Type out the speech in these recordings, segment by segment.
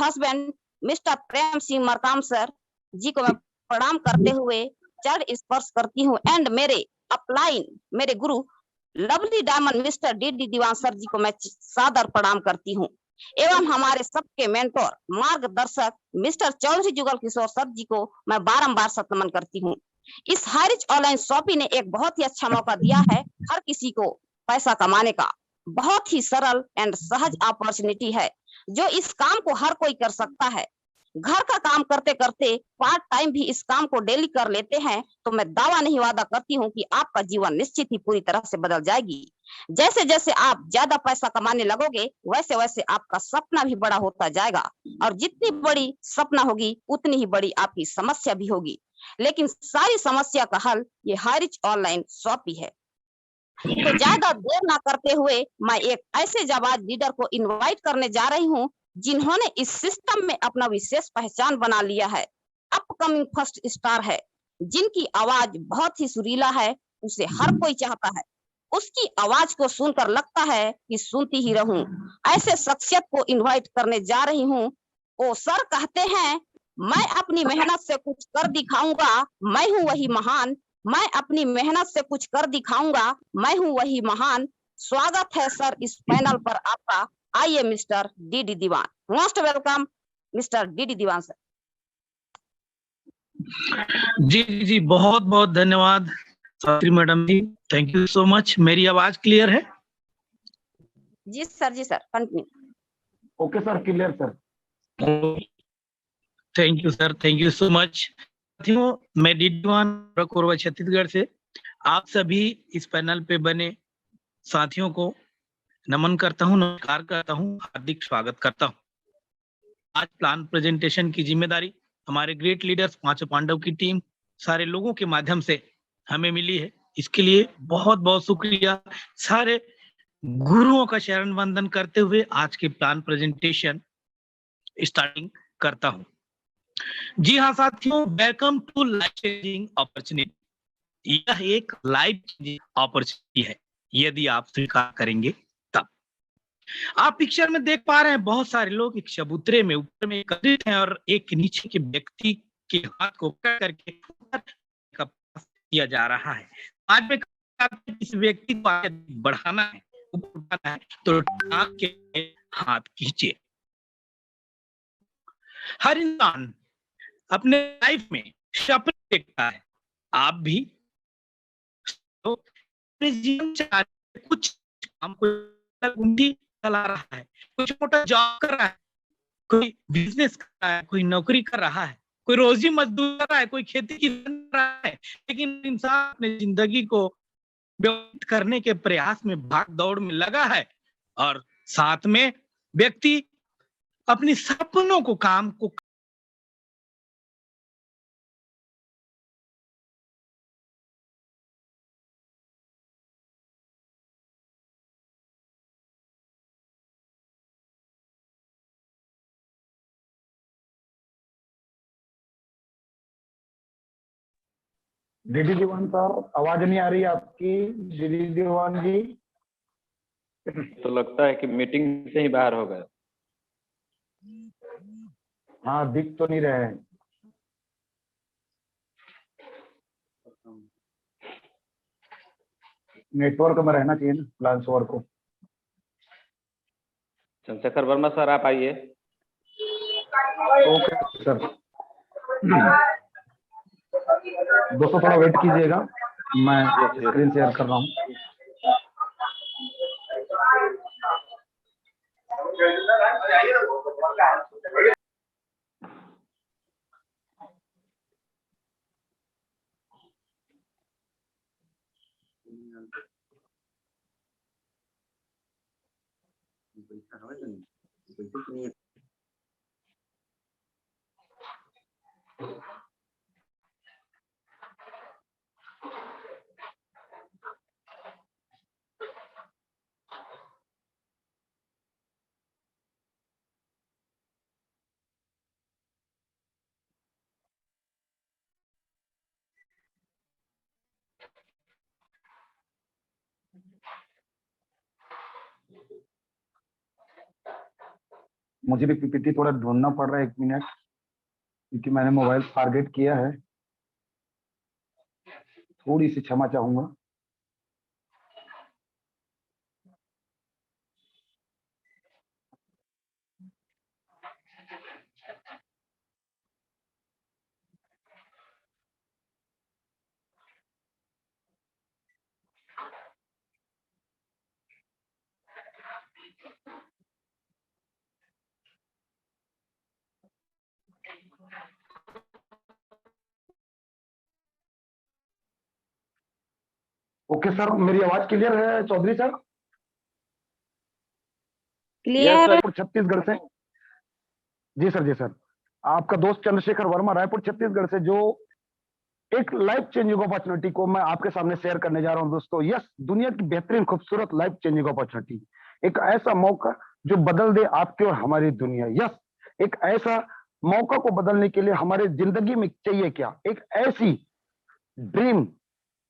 Husband mister Prem Singh Markam sir जी को मैं प्रणाम करते हुए चरण स्पर्श करती हूँ एंड मेरे अपलाइन मेरे गुरु lovely diamond mister D Dewan sir जी को मैं सादर प्रणाम करती हूँ एवं हमारे सबके मेंटोर मार्गदर्शक मिस्टर चौधरी जुगल किशोर सर जी को मैं बारंबार सतनमन करती हूँ। इस हारिज ऑनलाइन शॉपिंग ने एक बहुत ही अच्छा मौका दिया है हर किसी को पैसा कमाने का। बहुत ही सरल एंड सहज अपॉर्चुनिटी है जो इस काम को हर कोई कर सकता है। घर का काम करते करते पार्ट टाइम भी इस काम को डेली कर लेते हैं तो मैं दावा नहीं वादा करती हूँ कि आपका जीवन निश्चित ही पूरी तरह से बदल जाएगी। जैसे जैसे आप ज्यादा पैसा कमाने लगोगे वैसे वैसे आपका सपना भी बड़ा होता जाएगा और जितनी बड़ी सपना होगी उतनी ही बड़ी आपकी समस्या भी होगी। लेकिन सारी समस्या का हल ये हारिज ऑनलाइन शॉपिंग है। तो ज्यादा देर ना करते हुए मैं एक ऐसे जाबाज लीडर को इनवाइट करने जा रही हूँ जिन्होंने इस सिस्टम में अपना विशेष पहचान बना लिया है। अपकमिंग फर्स्ट स्टार है जिनकी आवाज बहुत ही सुरीला है, उसे हर कोई चाहता है। उसकी आवाज को सुनकर लगता है कि सुनती ही रहूं। ऐसे शख्सियत को इनवाइट करने जा रही हूँ। ओ सर कहते हैं मैं अपनी मेहनत से कुछ कर दिखाऊंगा, मैं हूँ वही महान। मैं अपनी मेहनत से कुछ कर दिखाऊंगा, मैं हूँ वही महान। स्वागत है सर इस पैनल पर आपका। आइए mister D Dewan. Most welcome mister D Dewan sir. जी जी बहुत बहुत धन्यवाद Savitri madam ji, thank you so much. मेरी आवाज क्लियर है? जी sir continue. Okay sir, clear sir. Thank you sir, thank you so much. साथियों, मैं डी दीवान कोरबा छत्तीसगढ़ से आप सभी इस पैनल पे बने साथियों को नमन करता हूँ, नमस्कार करता हूँ, हार्दिक स्वागत करता हूँ। आज प्लान प्रेजेंटेशन की जिम्मेदारी हमारे ग्रेट लीडर्स पांचों पांडव की टीम सारे लोगों के माध्यम से हमें मिली है। इसके लिए बहुत बहुत शुक्रिया। सारे गुरुओं का शरण वंदन करते हुए आज के प्लान प्रेजेंटेशन स्टार्टिंग करता हूँ। जी हाँ साथियों, welcome to life changing opportunity. यह एक लाइफ चेंजिंग अपॉर्चुनिटी है यदि आप स्वीकार करेंगे तब। आप पिक्चर में देख पा रहे हैं बहुत सारे लोग एक चबूतरे में ऊपर में एकत्रित हैं और एक नीचे के व्यक्ति के हाथ को पकड़ करके किया जा रहा है। आज में इस व्यक्ति को आगे बढ़ाना है, ऊपर उठाना है तो टांग के हाथ खींचे। हर इंसान अपने लाइफ में सपने देखता है। आप भी तो अपने जीवन में कुछ काम को चला रहा है, कुछ मोटा जॉब कर रहा है, कोई बिजनेस कर रहा है, कोई नौकरी कर रहा है, कोई रोजी मजदूरी कर रहा है, कोई खेती की कर रहा है। लेकिन इंसान अपनी जिंदगी को व्यतीत करने के प्रयास में भाग दौड़ में लगा है और साथ में व्यक्ति अपनी सपनों को काम को डीडी दीवान सर, आवाज नहीं आ रही आपकी डीडी दीवान जी। तो लगता है कि मीटिंग से ही बाहर हो गए। हाँ, दिख तो नहीं रहे हैं। नेटवर्क में रहना चाहिए ना ट्रांसफर को। चंद्रशेखर वर्मा सर आप आइए। Okay sir. दोस्तों थोड़ा वेट कीजिएगा, मैं स्क्रीन शेयर कर रहा हूँ। मुझे भी पीपीटी थोड़ा ढूंढना पड़ रहा है, 1 मिनट, क्योंकि मैंने मोबाइल फॉरगेट किया है। थोड़ी सी क्षमा चाहूंगा। ओके सर, मेरी आवाज क्लियर है Chaudhary sir? Yes sir. Raipur Chhattisgarh से। जी सर, जी सर। आपका दोस्त चंद्रशेखर वर्मा, रायपुर छत्तीसगढ़ से, जो एक लाइफ चेंजिंग अपॉर्चुनिटी को मैं आपके सामने शेयर करने जा रहा हूं दोस्तों। यस, दुनिया की बेहतरीन खूबसूरत लाइफ चेंजिंग अपॉर्चुनिटी, एक ऐसा मौका जो बदल दे आपकी और हमारी दुनिया। यस, एक ऐसा मौका को बदलने के लिए हमारे जिंदगी में चाहिए क्या? एक ऐसी ड्रीम,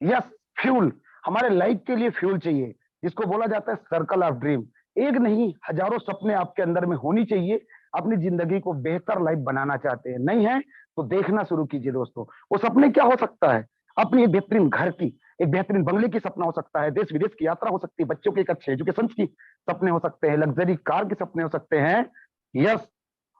यस, फ्यूल, हमारे लाइफ के लिए फ्यूल चाहिए, जिसको बोला जाता है सर्कल ऑफ ड्रीम। एक नहीं, हजारों सपने आपके अंदर में होनी चाहिए। अपनी जिंदगी को बेहतर लाइफ बनाना चाहते हैं, नहीं है तो देखना शुरू कीजिए दोस्तों। वो सपने क्या हो सकता है? अपनी एक बेहतरीन घर की, एक बेहतरीन बंगले की सपना हो सकता है, देश विदेश की यात्रा हो सकती है, बच्चों के एक अच्छे एजुकेशन की सपने हो सकते हैं, लग्जरी कार के सपने हो सकते हैं। यस,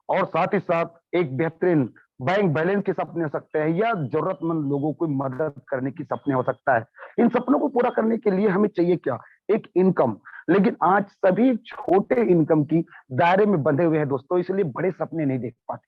और साथ ही साथ एक बेहतरीन बैंक बैलेंस के सपने हो सकते हैं, या जरूरतमंद लोगों को मदद करने की सपने हो सकता है। इन सपनों को पूरा करने के लिए हमें चाहिए क्या? एक इनकम। लेकिन आज सभी छोटे इनकम की दायरे में बंधे हुए हैं दोस्तों, इसलिए बड़े सपने नहीं देख पाते।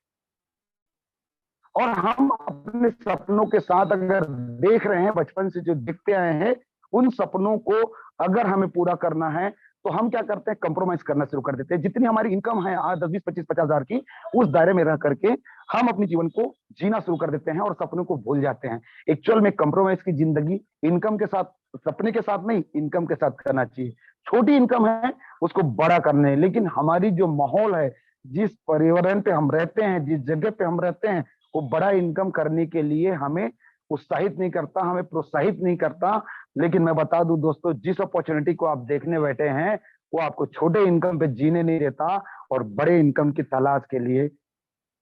और हम अपने सपनों के साथ अगर देख रहे हैं, बचपन से जो देखते आए हैं, उन सपनों को अगर हमें पूरा करना है तो हम क्या करते हैं? कंप्रोमाइज करना शुरू कर देते हैं। जितनी हमारी इनकम है आज 10, 20, 25, 50 हजार की, उस दायरे में रह करके हम अपने जीवन को जीना शुरू कर देते हैं और सपनों को भूल जाते हैं। एक्चुअल में कंप्रोमाइज की जिंदगी इनकम के साथ, सपने के साथ नहीं, इनकम के साथ करना चाहिए। छोटी इनकम है उसको बड़ा करने, लेकिन हमारी जो माहौल है, जिस पर्यावरण पे हम रहते हैं, जिस जगह पे हम रहते हैं, वो बड़ा इनकम करने के लिए हमें उत्साहित नहीं करता, हमें प्रोत्साहित नहीं करता। लेकिन मैं बता दूं दोस्तों, जिस अपॉर्चुनिटी को आप देखने बैठे हैं, वो आपको छोटे इनकम पे जीने नहीं देता और बड़े इनकम की तलाश के लिए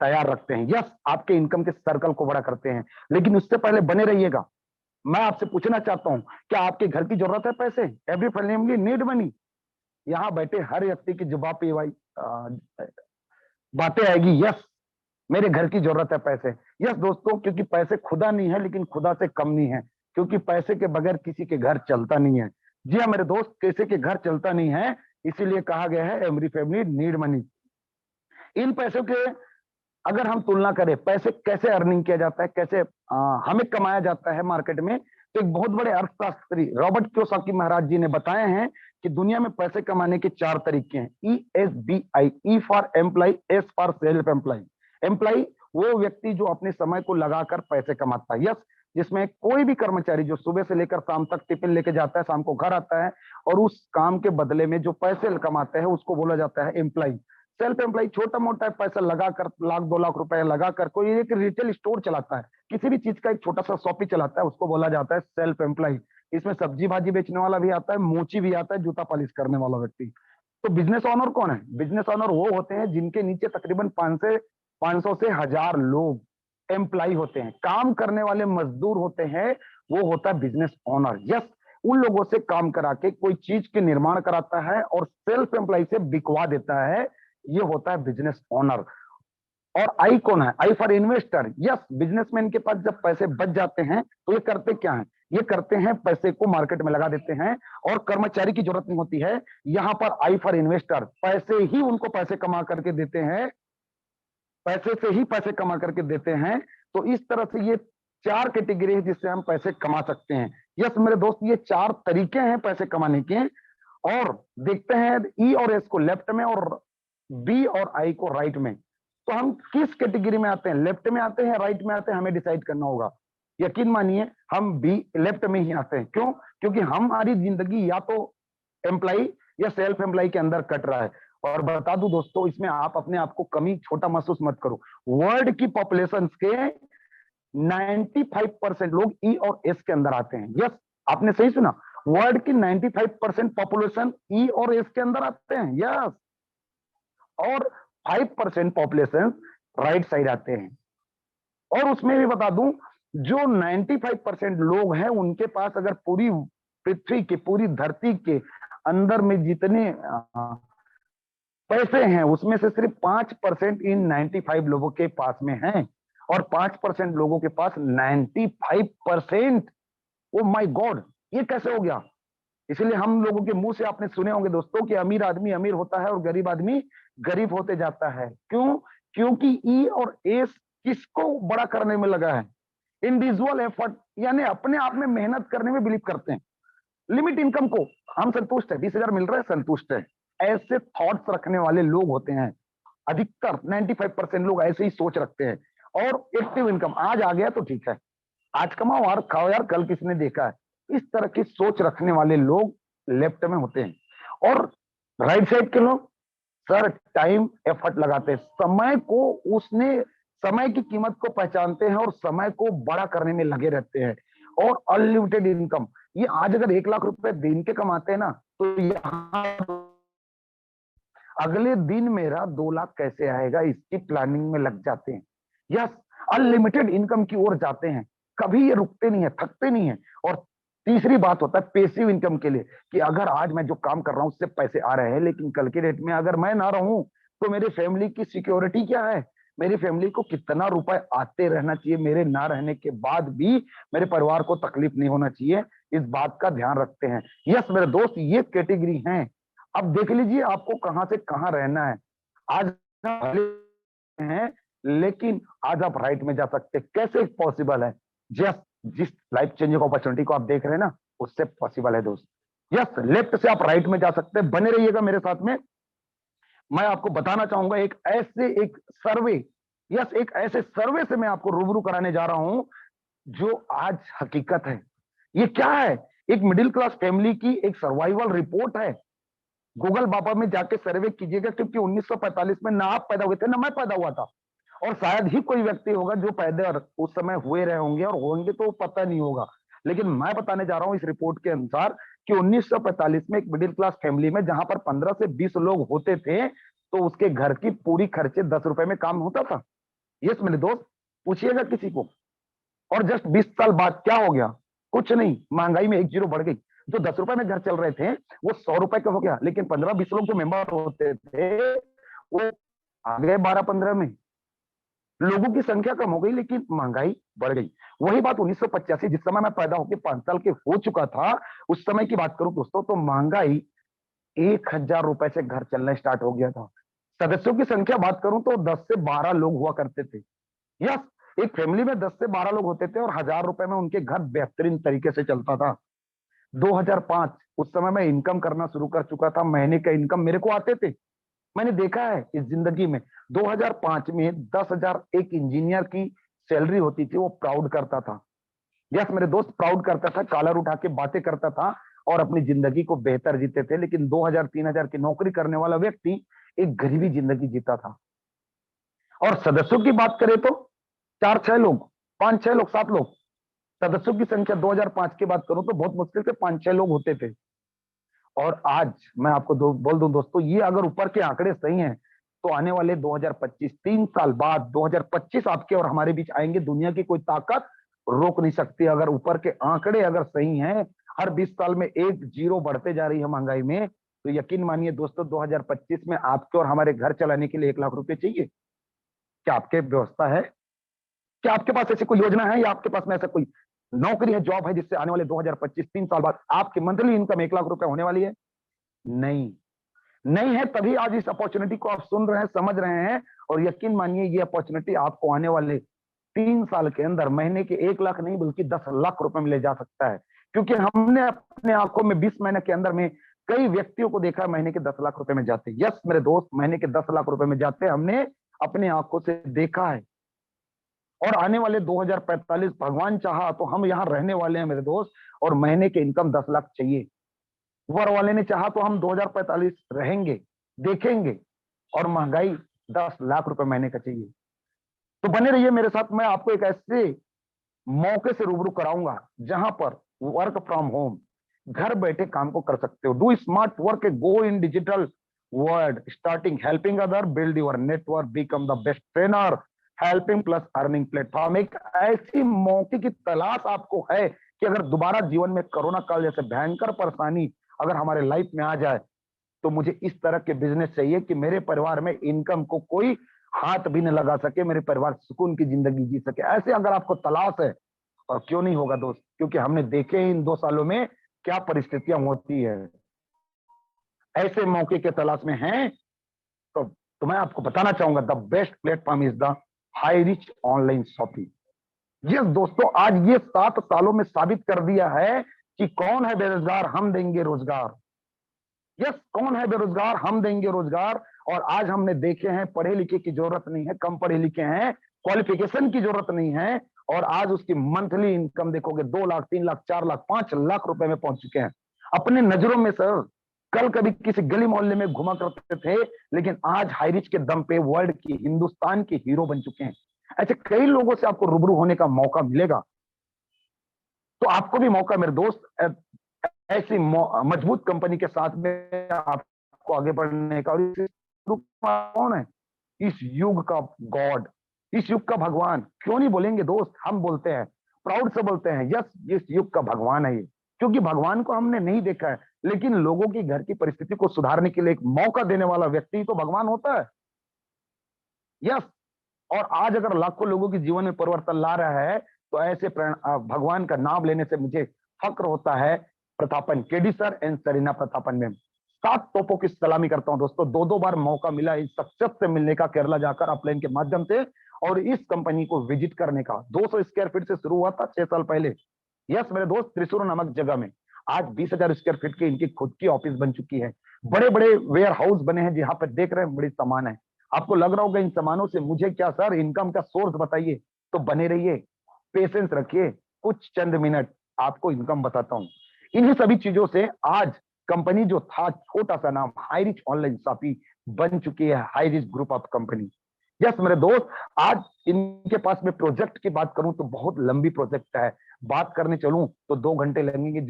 तैयार रखते हैं। यस, आपके इनकम के सर्कल को बड़ा करते हैं, लेकिन उससे पहले बने रहिएगा। मैं आपसे पूछना चाहता हूं, क्या आपके घर की जरूरत है पैसे? Every family need money. यहाँ बैठे हर व्यक्ति की जवाब पे भाई बातें आएगी, यस, मेरे घर की जरूरत है पैसे। यस दोस्तों, क्योंकि पैसे खुदा नहीं है, लेकिन खुदा से कम नहीं है, क्योंकि पैसे के बगैर किसी के घर चलता नहीं है। जी हाँ मेरे दोस्त, किसी के घर चलता नहीं है, इसीलिए कहा गया है एवरी फैमिली नीड मनी। इन पैसों के अगर हम तुलना करें, पैसे कैसे अर्निंग किया जाता है, कैसे हमें कमाया जाता है मार्केट में, तो एक बहुत बड़े अर्थशास्त्री रॉबर्ट कियोसाकी महाराज जी ने बताए हैं कि दुनिया में पैसे कमाने के 4 तरीके हैं। ESBI, E for employ, S for self employ. Employ वो व्यक्ति जो अपने समय को लगाकर पैसे कमाता है। यस, जिसमें कोई भी कर्मचारी जो सुबह से लेकर शाम तक टिफिन लेके जाता है, शाम को घर आता है और उस काम के बदले में जो पैसे कमाते हैं, उसको बोला जाता है एम्प्लॉय। सेल्फ एम्प्लॉय छोटा मोटा पैसा लगाकर, 1-2 लाख रुपए लगाकर कोई एक रिटेल स्टोर चलाता है, किसी भी चीज का एक छोटा सा शॉप ही चलाता है, उसको बोला जाता है सेल्फ एम्प्लॉय। इसमें सब्जी भाजी बेचने वाला भी आता है, मोची भी आता है, जूता पॉलिश करने वाला व्यक्ति। तो बिजनेस ओनर कौन है? बिजनेस ओनर वो होते हैं जिनके नीचे तकरीबन 500 से 1000 लोग एम्प्लॉय होते हैं, काम करने वाले मजदूर होते हैं, वो होता है बिजनेस ओनर। यस, उन लोगों से काम करा के कोई चीज के निर्माण कराता है और सेल्फ एम्प्लॉय से बिकवा देता है, ये होता है बिजनेस ओनर। और आई कौन है? I for investor. Yes, businessman के पास जब पैसे बच जाते हैं तो ये करते क्या है? ये करते हैं पैसे को मार्केट में लगा देते हैं और कर्मचारी की जरूरत नहीं होती है। यहां पर आई फॉर इन्वेस्टर, पैसे ही उनको पैसे कमा करके देते हैं, पैसे से ही पैसे कमा करके देते हैं। तो इस तरह से ये 4 कैटेगरी है जिससे हम पैसे कमा सकते हैं। यस मेरे दोस्त, ये 4 तरीके हैं पैसे कमाने के। और देखते हैं ई और एस को लेफ्ट में और बी और आई को राइट में। तो हम किस कैटेगरी में आते हैं? लेफ्ट में आते हैं, राइट में आते हैं, हमें डिसाइड करना होगा। यकीन मानिए हम बी, लेफ्ट में ही आते हैं। क्यों? क्योंकि हमारी जिंदगी या तो एम्प्लॉय या सेल्फ एम्प्लॉय के अंदर कट रहा है। और बता दूं दोस्तों, इसमें आप अपने आप को कमी छोटा महसूस मत करो। वर्ल्ड की पॉपुलेशन के 95% लोग ई और एस के अंदर आते हैं। यस, आपने सही सुना, वर्ल्ड की 95% पॉपुलेशन ई और एस के अंदर आते हैं। यस, और 5% पॉपुलेशन राइट साइड आते हैं। और उसमें भी बता दूं, जो 95% लोग हैं उनके पास अगर पूरी पृथ्वी के, पूरी धरती के अंदर में जितने पैसे हैं उसमें से सिर्फ 5% इन 95 लोगों के पास में हैं, और 5% लोगों के पास 95%। ओ माय गॉड, ये कैसे हो गया? इसलिए हम लोगों के मुंह से आपने सुने होंगे दोस्तों कि अमीर आदमी अमीर होता है और गरीब आदमी गरीब होते जाता है। क्यों? क्योंकि ई और एस किसको बड़ा करने में लगा है? इंडिविजुअल एफर्ट, यानी अपने आप में मेहनत करने में बिलीव करते हैं। लिमिट इनकम को हम संतुष्ट है, 20,000 मिल रहा है, संतुष्ट है, ऐसे थॉट्स रखने वाले लोग होते हैं अधिकतर। 95% लोग ऐसे ही सोच रखते हैं। और एक्टिव इनकम आज आ गया तो ठीक है, आज कमाओ और खाओ यार, कल किसने देखा है, इस तरह की सोच रखने वाले लोग लेफ्ट में होते हैं। और राइट साइड के लोग सर टाइम एफर्ट लगाते हैं, समय को, उसने समय की कीमत को पहचानते हैं और समय को बड़ा करने में लगे रहते हैं। और अनलिमिटेड इनकम, ये आज अगर 1 लाख रुपए दिन के कमाते हैं ना, तो यहाँ अगले दिन मेरा 2 लाख कैसे आएगा, इसकी प्लानिंग में लग जाते हैं। यस, अनलिमिटेड इनकम की ओर जाते हैं, कभी ये रुकते नहीं है, थकते नहीं है। और तीसरी बात होता है पेसिव इनकम के लिए, कि अगर आज मैं जो काम कर रहा हूं उससे पैसे आ रहे हैं, लेकिन कल के डेट में अगर मैं ना रहूं तो मेरी फैमिली की सिक्योरिटी क्या है? मेरी फैमिली को कितना रुपए आते रहना चाहिए, मेरे ना रहने के बाद भी मेरे परिवार को तकलीफ नहीं होना चाहिए, इस बात का ध्यान रखते हैं। यस मेरे दोस्त, ये कैटेगरी हैं। अब देख लीजिए आपको कहां से कहां रहना है। आज हैं, लेकिन आज आप राइट में जा सकते हैं। कैसे पॉसिबल है? जस्ट जिस लाइफ चेंजिंग अपॉर्चुनिटी को आप देख रहे हैं ना, उससे पॉसिबल है दोस्त। यस, लेफ्ट से आप राइट में जा सकते हैं। बने रहिएगा मेरे साथ में। मैं आपको बताना चाहूंगा एक सर्वे, यस एक ऐसे सर्वे से मैं आपको रूबरू कराने जा रहा हूं जो आज हकीकत है। ये क्या है? एक मिडिल क्लास फैमिली की एक सर्वाइवल रिपोर्ट है। गूगल बाबा में जाके सर्वे कीजिएगा, क्योंकि 1945 में ना आप पैदा हुए थे ना मैं पैदा हुआ था, और शायद ही कोई व्यक्ति होगा जो पैदा उस समय हुए रहे होंगे, और होंगे तो पता नहीं होगा। लेकिन मैं बताने जा रहा हूं इस रिपोर्ट के अनुसार कि 1945 में एक मिडिल क्लास फैमिली में जहां पर 15 से 20 लोग होते थे, तो उसके घर की पूरी खर्चे 10 रुपए में काम होता था। यस मेरे दोस्त, पूछिएगा किसी को। और जस्ट 20 साल बाद क्या हो गया? कुछ नहीं, महंगाई में 1 जीरो बढ़ गई। जो 10 रुपए में घर चल रहे थे वो 100 रुपए का हो गया, लेकिन 15-20 लोग जो मेंबर होते थे वो आ गए 12-15 में। लोगों की संख्या कम हो गई लेकिन महंगाई बढ़ गई। वही बात 1985 जिस समय मैं पैदा होकर 5 साल के हो चुका था, उस समय की बात करूं दोस्तों, तो महंगाई 1000 रुपए से घर चलना स्टार्ट हो गया था। सदस्यों की संख्या बात करूं तो 10 से 12 लोग हुआ करते थे। यस, एक फैमिली में 10 से 12 लोग होते थे और 1000 रुपए में उनके घर बेहतरीन तरीके से चलता था। 2005 उस समय मैं इनकम करना शुरू कर चुका था, महीने का इनकम मेरे को आते थे। मैंने देखा है इस जिंदगी में 2005 में 10,000 एक इंजीनियर की सैलरी होती थी, वो प्राउड करता था। यस मेरे दोस्त, प्राउड करता था, कॉलर उठा के बातें करता था और अपनी जिंदगी को बेहतर जीते थे। लेकिन 2,000-3,000 की नौकरी करने वाला व्यक्ति एक गरीबी जिंदगी जीता था। और सदस्यों की बात करें तो 4-6 लोग, 5-6 लोग, 7 लोग। सदस्यों की संख्या 2005 की बात करूं तो बहुत मुश्किल से 5-6 लोग होते थे। और आज मैं आपको बोल दूं दोस्तों, ये अगर ऊपर के आंकड़े सही हैं तो आने वाले 2025, 3 साल बाद 2025 आपके और हमारे बीच आएंगे। दुनिया की कोई ताकत रोक नहीं सकती। अगर ऊपर के आंकड़े अगर सही हैं, हर 20 साल में 1 जीरो बढ़ते जा रही है महंगाई में, तो यकीन मानिए दोस्तों 2025 में आपके और हमारे घर चलाने के लिए 1 लाख रुपए चाहिए। क्या आपके व्यवस्था है? क्या आपके पास ऐसी कोई योजना है, या आपके पास में ऐसा कोई नौकरी है, जॉब है, जिससे आने वाले 2025 3 साल बाद आपकी मंथली इनकम 1 लाख रुपए होने वाली है? नहीं, नहीं है। तभी आज इस अपॉर्चुनिटी को आप सुन रहे हैं, समझ रहे हैं, और यकीन मानिए ये अपॉर्चुनिटी आपको आने वाले 3 साल के अंदर महीने के 1 लाख नहीं बल्कि 10 लाख रुपए में ले जा सकता है। क्योंकि हमने अपने आंखों में 20 महीने के अंदर में कई व्यक्तियों को देखा महीने के 10 लाख रुपए में जाते। यस मेरे दोस्त, महीने के 10 लाख रुपए में जाते हमने अपने आंखों से देखा है। और आने वाले 2045 भगवान चाहा तो हम यहाँ रहने वाले हैं मेरे दोस्त, और महीने के इनकम 10 लाख चाहिए। ऊपर वाले ने चाहा तो हम 2045 रहेंगे, देखेंगे, और महंगाई 10 लाख रुपए महीने का चाहिए। तो बने रहिए मेरे साथ। मैं आपको एक ऐसे मौके से रूबरू कराऊंगा जहां पर वर्क फ्रॉम होम, घर बैठे काम को कर सकते हो। Do smart work, go in digital word starting helping other build your network become the best trainer helping plus earning platform। एक ऐसी मौके की तलाश आपको है कि अगर दोबारा जीवन में कोरोना काल जैसे भयंकर परेशानी अगर हमारे लाइफ में आ जाए तो मुझे इस तरह के बिजनेस चाहिए कि मेरे परिवार में इनकम को कोई हाथ भी न लगा सके, मेरे परिवार सुकून की जिंदगी जी सके। ऐसे अगर आपको तलाश है, और क्यों नहीं होगा दोस्त, क्योंकि हमने देखे इन 2 सालों में क्या परिस्थितियां होती है। ऐसे मौके के तलाश में हैं तो मैं आपको बताना चाहूंगा the best platform is the high rich online shopping. Yes दोस्तों, आज ये 7 सालों में साबित कर दिया है कि कौन है बेरोजगार, हम देंगे रोजगार। यस, कौन है बेरोजगार, हम देंगे रोजगार। और आज हमने देखे हैं पढ़े लिखे की जरूरत नहीं है, कम पढ़े लिखे हैं, क्वालिफिकेशन की जरूरत नहीं है। और आज उसकी मंथली इनकम देखोगे 2 लाख, 3 लाख, 4 लाख, 5 लाख रुपए में पहुंच चुके हैं। अपने नजरों में सर कल कभी किसी गली मोहल्ले में घुमा करते थे, लेकिन आज हाई रिच के दम पे वर्ल्ड की, हिंदुस्तान के हीरो बन चुके हैं। ऐसे कई लोगों से आपको रूबरू होने का मौका मिलेगा, तो आपको भी मौका मेरे दोस्त ऐसी मजबूत कंपनी के साथ में आपको आगे बढ़ने का। और इस युग का कौन है? इस युग का गॉड, इस युग का भगवान। क्यों नहीं बोलेंगे दोस्त, हम बोलते हैं, प्राउड से बोलते हैं, यस इस युग का भगवान है ये। क्योंकि भगवान को हमने नहीं देखा है, लेकिन लोगों की घर की परिस्थिति को सुधारने के लिए एक मौका देने वाला व्यक्ति तो भगवान होता है। यस, और आज अगर लाखों लोगों के जीवन में परिवर्तन ला रहा है, तो ऐसे भगवान का नाम लेने से मुझे फक्र होता है। Prathapan KD sir and Sarina Prathapan ma'am, 7 तोपों की सलामी करता हूं दोस्तों। 2 बार मौका मिला इस शख्सियत से मिलने का, केरला जाकर अपलाइन के माध्यम से, और इस कंपनी को विजिट करने का। 200 स्क्वायर फीट से शुरू हुआ था 6 साल पहले। यस मेरे दोस्त, त्रिशूर नामक जगह में आज 20,000 स्क्वायर फीट की इनकी खुद की ऑफिस बन चुकी है। बड़े बड़े वेयर हाउस बने हैं, जहां पर देख रहे हैं बड़ी सामान है। आपको लग रहा होगा इन सामानों से मुझे क्या सर इनकम का सोर्स बताइए, तो बने रहिए, पेशेंस रखिए, कुछ चंद मिनट आपको इनकम बताता हूं। इन्हीं सभी चीजों से आज कंपनी जो था छोटा सा नाम हाई रिच ऑनलाइन शॉपिंग बन चुकी है hi rich group of company. Yes मेरे दोस्त, आज इनके पास में प्रोजेक्ट की बात करूं तो बहुत लंबी प्रोजेक्ट है, बात करने चलूं तो 2 घंटे लगेंगे।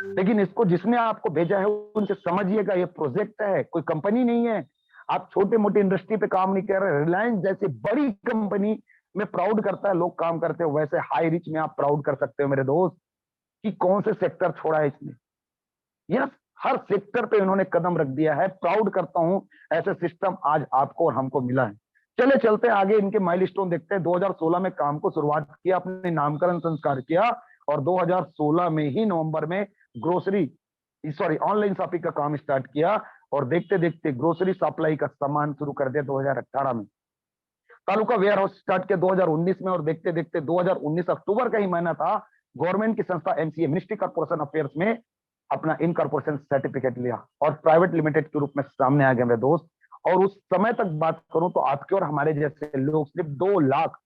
लेकिन इसको जिसने आपको भेजा है उनसे समझिएगा, ये प्रोजेक्ट है, कोई कंपनी नहीं है। आप छोटे मोटे इंडस्ट्री पे काम नहीं कर रहे। रिलायंस जैसी बड़ी कंपनी में प्राउड करता है लोग काम करते हो, वैसे हाई रिच में आप प्राउड कर सकते हो मेरे दोस्त कि कौन से सेक्टर छोड़ा है इसने। यस, हर सेक्टर पे इन्होंने कदम रख दिया है। प्राउड करता हूं ऐसे सिस्टम आज आपको और हमको मिला है। चले चलते हैं आगे, इनके माइलस्टोन देखते हैं। 2016 में काम को शुरुआत किया, अपने नामकरण संस्कार किया, और 2016 में ही नवंबर में ऑनलाइन शॉपिंग का काम स्टार्ट किया, और देखते देखते ग्रोसरी सप्लाई का सामान शुरू कर दिया 2018 में। तालुका वेयर हाउस स्टार्ट किया 2019 में, और देखते देखते 2019 अक्टूबर का ही महीना था, गवर्नमेंट की संस्था एमसीए मिनिस्ट्री कॉर्पोरेशन अफेयर्स में अपना इनकॉर्पोरेशन सर्टिफिकेट लिया और प्राइवेट लिमिटेड के रूप में सामने आ गए मेरे दोस्त। और उस समय तक बात करूं तो आपके और हमारे जैसे लोग सिर्फ 2 लाख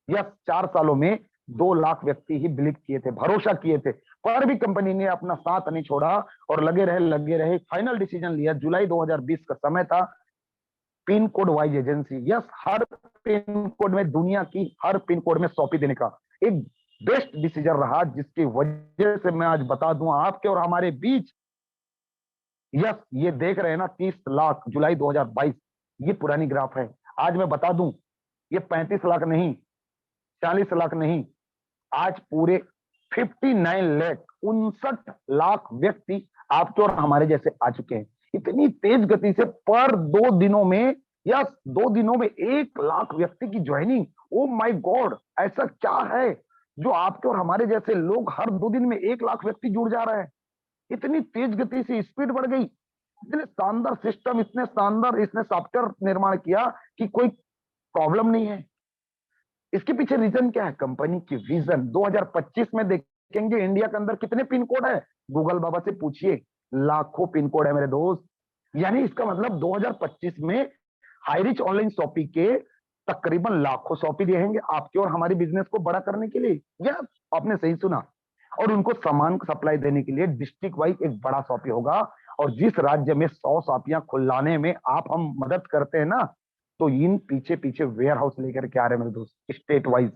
या 4 सालों में 2 लाख व्यक्ति ही बिलीव किए थे, भरोसा किए थे। पर भी कंपनी ने अपना साथ नहीं छोड़ा और लगे रहे। फाइनल डिसीजन लिया, जुलाई 2020 का समय था, pin code wise agency, yes her pin code में, दुनिया की हर पिन कोड में शॉपिंग देने का एक बेस्ट डिसीजन रहा, जिसकी वजह से मैं आज बता दूं आपके और हमारे बीच। यस, ये देख रहे हैं ना 30 लाख जुलाई 2022, ये पुरानी ग्राफ है। आज मैं बता दूं ये 35 लाख नहीं, 40 लाख नहीं, आज पूरे 59 लाख व्यक्ति आपके और हमारे जैसे आ चुके हैं। इतनी तेज गति से पर 2 दिनों में, या 2 दिनों में 1 लाख व्यक्ति की ज्वाइनिंग। ओ माय गॉड, ऐसा क्या है जो आपके और हमारे जैसे लोग हर 2 दिन में 1 लाख व्यक्ति जुड़ जा रहे हैं। इतनी तेज गति से स्पीड बढ़ गई, इतने शानदार सिस्टम, इतने शानदार इसने सॉफ्टवेयर निर्माण किया कि कोई प्रॉब्लम नहीं है। इसके पीछे रीजन क्या है? कंपनी की विजन। 2025 में देखेंगे इंडिया के अंदर कितने पिन कोड है, गूगल बाबा से पूछिए, लाखों पिन कोड है मेरे दोस्त। यानी इसका मतलब 2025 में हाई रिच ऑनलाइन शॉपिंग के तकरीबन लाखों शॉपिंग रहेंगे आपके और हमारी बिजनेस को बड़ा करने के लिए। या आपने सही सुना, और उनको सामान सप्लाई देने के लिए डिस्ट्रिक्ट वाइज एक बड़ा शॉपी होगा। और जिस राज्य में 100 शॉपियां खुलाने में आप हम मदद करते हैं ना, तो इन पीछे पीछे वेयर हाउस लेकर के आ रहे हैं मेरे दोस्त, स्टेट वाइज।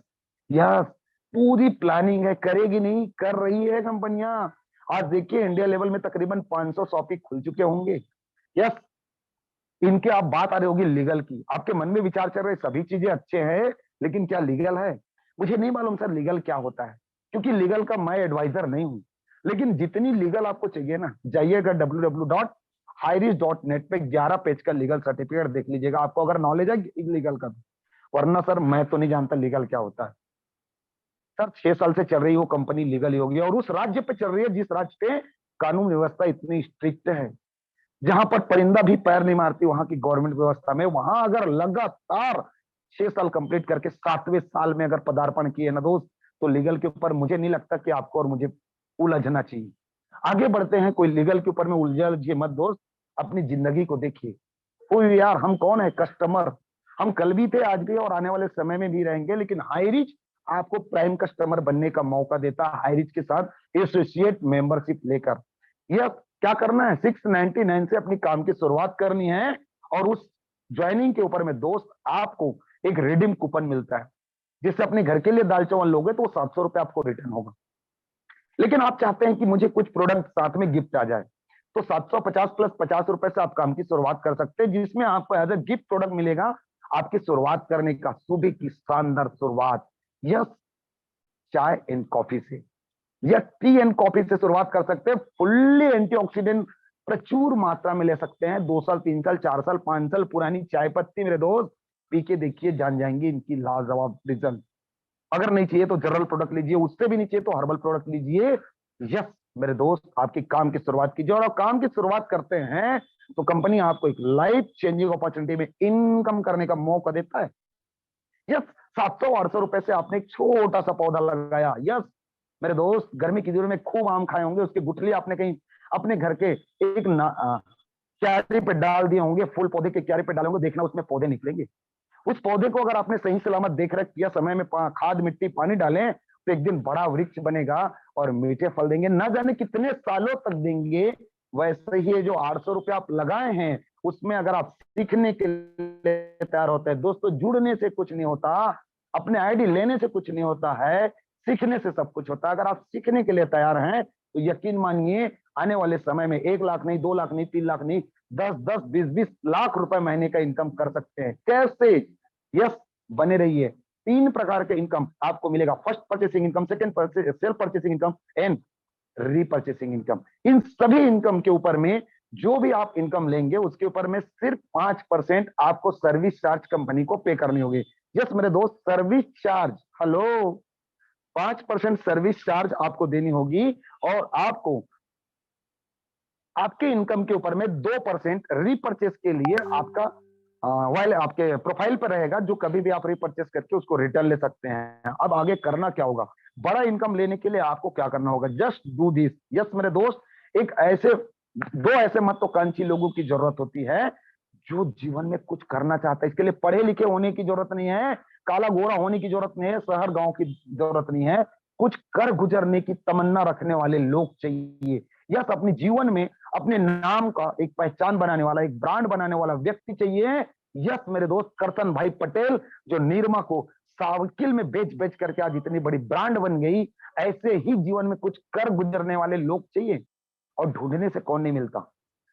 यस, पूरी प्लानिंग है, करेगी नहीं, कर रही है कंपनियां। आज देखिए इंडिया लेवल में तकरीबन 500 शॉपी खुल चुके होंगे। यस, इनके आप बात आ रही होगी लीगल की, आपके मन में विचार चल रहे सभी चीजें अच्छे हैं, लेकिन क्या लीगल है? मुझे नहीं मालूम सर लीगल क्या होता है, क्योंकि लीगल का मैं एडवाइजर नहीं हूं। लेकिन जितनी लीगल आपको चाहिए ना, जाइएगा www.highreach.net पे 11 पेज का लीगल सर्टिफिकेट देख लीजिएगा, आपको अगर नॉलेज है लीगल का। वरना सर मैं तो नहीं जानता लीगल क्या होता है। सर 6 साल से चल रही वो कंपनी लीगल ही होगी, और उस राज्य पे चल रही है जिस राज्य पे कानून व्यवस्था इतनी स्ट्रिक्ट है, जहां पर परिंदा भी पैर नहीं मारती वहां की गवर्नमेंट व्यवस्था में। वहां अगर लगातार 6 साल कंप्लीट करके 7वें साल में अगर पदार्पण किए ना दोस्त, तो लीगल के ऊपर मुझे नहीं लगता कि आपको और मुझे उलझना चाहिए। आगे बढ़ते हैं, कोई लीगल के ऊपर में उलझिए मत दोस्त, अपनी जिंदगी को देखिए। कोई यार हम कौन है? कस्टमर। हम कल भी थे, आज भी और आने वाले समय में भी रहेंगे, लेकिन हाईरीच आपको प्राइम कस्टमर बनने का मौका देता है। हाईरीच के साथ एसोसिएट मेंबरशिप लेकर यह क्या करना है, 699 से अपनी काम की शुरुआत करनी है, और उस ज्वाइनिंग के ऊपर में दोस्त आपको एक रिडीम कूपन मिलता है, जिससे अपने घर के लिए दाल चावल लोगे तो 700 रुपए आपको रिटर्न होगा। लेकिन आप चाहते हैं कि मुझे कुछ प्रोडक्ट साथ में गिफ्ट आ जाए, तो 750 प्लस 50 रुपए से आप काम की शुरुआत कर सकते हैं, जिसमें आपको एज ए गिफ्ट प्रोडक्ट मिलेगा आपकी शुरुआत करने का सुबह की शानदार शुरुआत। यह चाय एंड कॉफी से या टी एंड कॉफी से शुरुआत कर सकते हैं। फुल्ली एंटीऑक्सीडेंट प्रचुर मात्रा में ले सकते हैं। 2 साल 3 साल 4 साल 5 साल पुरानी चाय पत्ती मेरे दोस्त पी के देखिए, जान जाएंगे इनकी लाजवाब रिजल्ट। अगर नहीं चाहिए तो जनरल प्रोडक्ट लीजिए, उससे भी नहीं चाहिए तो हर्बल प्रोडक्ट लीजिए। यस मेरे दोस्त, आपकी काम की शुरुआत कीजिए, और काम की शुरुआत करते हैं तो कंपनी आपको एक लाइफ चेंजिंग अपॉर्चुनिटी में इनकम करने का मौका देता है। यस, 700-800 रुपए से आपने एक छोटा सा पौधा लगाया। यस मेरे दोस्त, गर्मी की दिनों में खूब आम खाए होंगे, उसकी गुठली आपने कहीं अपने घर के एक क्यारी पे डाल दिए होंगे, फूल पौधे के क्यारी पे डाले होंगे, देखना उसमें पौधे निकलेंगे। उस पौधे को अगर आपने सही सलामत देख रेख किया, समय में खाद मिट्टी पानी डालें, तो एक दिन बड़ा वृक्ष बनेगा और मीठे फल देंगे, ना जाने कितने सालों तक देंगे। वैसे ही जो 800 रुपए आप लगाए हैं, उसमें अगर आप सीखने के लिए तैयार होते हैं दोस्तों, जुड़ने से कुछ नहीं होता, अपने आईडी लेने से कुछ नहीं होता है, सीखने से सब कुछ होता है। अगर आप सीखने के लिए तैयार हैं तो यकीन मानिए आने वाले समय में 1 लाख नहीं, 2 लाख नहीं, 3 लाख नहीं, 10-10, 20-20 लाख रुपए महीने का इनकम कर सकते हैं। कैसे? यस, बने रहिए। 3 प्रकार के इनकम आपको मिलेगा, first purchasing income, second self purchasing income and repurchasing income. इन सभी इनकम के ऊपर में जो भी आप इनकम लेंगे उसके ऊपर में सिर्फ 5% आपको सर्विस चार्ज कंपनी को पे करनी होगी। यस मेरे दोस्त, service charge, hello, 5% service charge आपको देनी होगी, और आपको आपके इनकम के ऊपर में 2% रीपरचेस के लिए आपका वाइल आपके प्रोफाइल पर रहेगा, जो कभी भी आप रीपरचेस करके उसको रिटर्न ले सकते हैं। अब आगे करना क्या होगा? बड़ा इनकम लेने के लिए आपको क्या करना होगा? Just do this. यस मेरे दोस्त, एक ऐसे 2 ऐसे महत्वाकांक्षी लोगों की जरूरत होती है जो जीवन में कुछ करना चाहता है। इसके लिए पढ़े लिखे होने की जरूरत नहीं है, काला गोरा होने की जरूरत नहीं है, शहर गांव की जरूरत नहीं है, कुछ कर गुजरने की तमन्ना रखने वाले लोग चाहिए। यस, अपने जीवन में अपने नाम का एक पहचान बनाने वाला, एक ब्रांड बनाने वाला व्यक्ति चाहिए। यस मेरे दोस्त, करसन भाई पटेल जो निरमा को साइकिल में बेच बेच करके आज इतनी बड़ी ब्रांड बन गई, ऐसे ही जीवन में कुछ कर गुजरने वाले लोग चाहिए। और ढूंढने से कौन नहीं मिलता,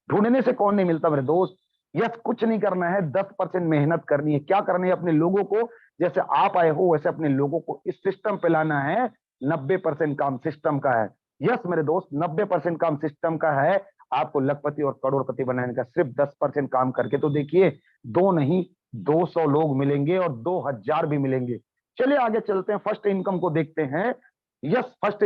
ढूंढने से कौन नहीं मिलता मेरे दोस्त। यस, कुछ नहीं करना है, 10% मेहनत करनी है। क्या करनी है? अपने लोगों को, जैसे आप आए हो वैसे अपने लोगों को इस सिस्टम पे लाना है। 90% काम सिस्टम का है। यस मेरे दोस्त, 90% काम सिस्टम का है। आपको लखपति और करोड़पति बनाने का सिर्फ 10% काम करके तो देखिए, 2 नहीं 200 लोग मिलेंगे और 2000 भी मिलेंगे। चलिए आगे चलते हैं, फर्स्ट इनकम को देखते हैं। यस, फर्स्ट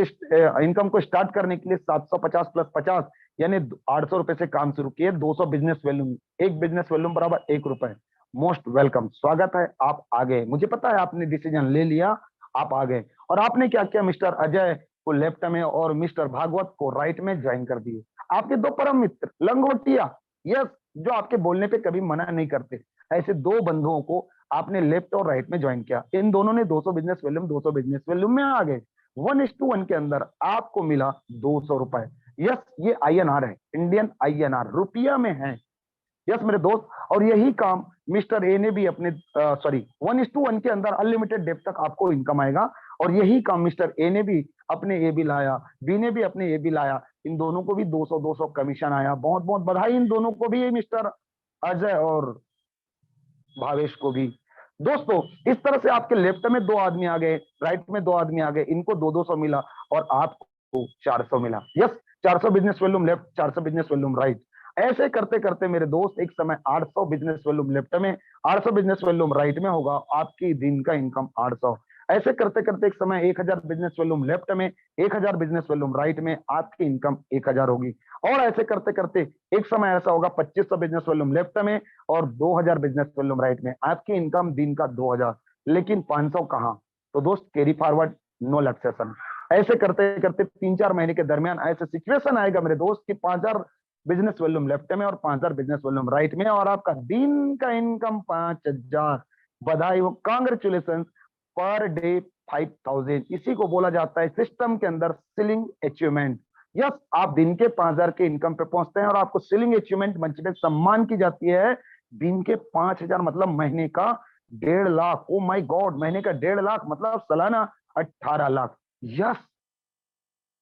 इनकम को स्टार्ट करने के लिए 750 प्लस 50 यानी 800 रुपए से काम शुरू किए। 200 बिजनेस वॉल्यूम, एक बिजनेस वॉल्यूम बराबर 1 रुपए। मोस्ट वेलकम, स्वागत है, आप आ गए। मुझे पता है आपने डिसीजन ले लिया, आप आ गए। और आपने क्या किया? मिस्टर अजय को लेफ्ट में और मिस्टर भागवत को राइट में ज्वाइन कर दिए। आपके 2 परम मित्र लंगोटिया, यस, जो आपके बोलने पे कभी मना नहीं करते, ऐसे 2 बंधुओं को आपने लेफ्ट और राइट में ज्वाइन किया। इन दोनों ने 200 बिजनेस वॉल्यूम में आ गए। 1:1 के अंदर आपको मिला 200 रुपए। यस, ये INR है, इंडियन INR, रुपया में है। यस मेरे दोस्त, और यही काम मिस्टर ए ने भी अपने 1:1 के अंदर अनलिमिटेड डेप तक आपको इनकम आएगा। और यही काम मिस्टर ए ने भी अपने ए भी लाया, बी ने भी अपने ए भी लाया, इन दोनों को भी 200-200 कमीशन आया। बहुत बहुत बधाई इन दोनों को भी, मिस्टर अजय और भावेश को भी। दोस्तों इस तरह से आपके लेफ्ट में 2 आदमी आ गए, राइट में 2 आदमी आ गए, इनको 200 मिला और आपको 400 मिला। Yes, 400 business volume left, 400 business volume right. ऐसे करते करते मेरे दोस्त एक समय 800 बिजनेस वॉल्यूम लेफ्ट में, 800 बिजनेस वॉल्यूम राइट में होगा, आपकी दिन का इनकम 800। ऐसे करते करते एक समय 1000 बिजनेस वॉल्यूम लेफ्ट में, 1000 बिजनेस वॉल्यूम राइट में, आपकी इनकम 1000 होगी। और ऐसे करते करते एक समय ऐसा होगा 2500 बिजनेस वॉल्यूम लेफ्ट में और 2000 बिजनेस वॉल्यूम राइट में, आपकी इनकम दिन का 2000। लेकिन 500 कहाँ? तो दोस्त कैरी फॉरवर्ड, नो लक्सेशन। ऐसे करते करते 3-4 महीने के दरमियान ऐसे सिचुएशन आएगा मेरे दोस्त कि 5000 बिजनेस वॉल्यूम लेफ्ट में और 5000 बिजनेस वॉल्यूम राइट में, और आपका दिन का इनकम 5000। बधाई हो, कांग्रेचुलेशन। पर डे 5000, इसी को बोला जाता है सिस्टम के अंदर सीलिंग अचीवमेंट। यस, आप दिन के 5000 के इनकम पे पहुंचते हैं और आपको सीलिंग अचीवमेंट मंच पे सम्मान की जाती है। दिन के 5000 मतलब महीने का 1.5 लाख। ओ माय गॉड, महीने का 1.5 लाख मतलब सालाना 18 लाख। यस,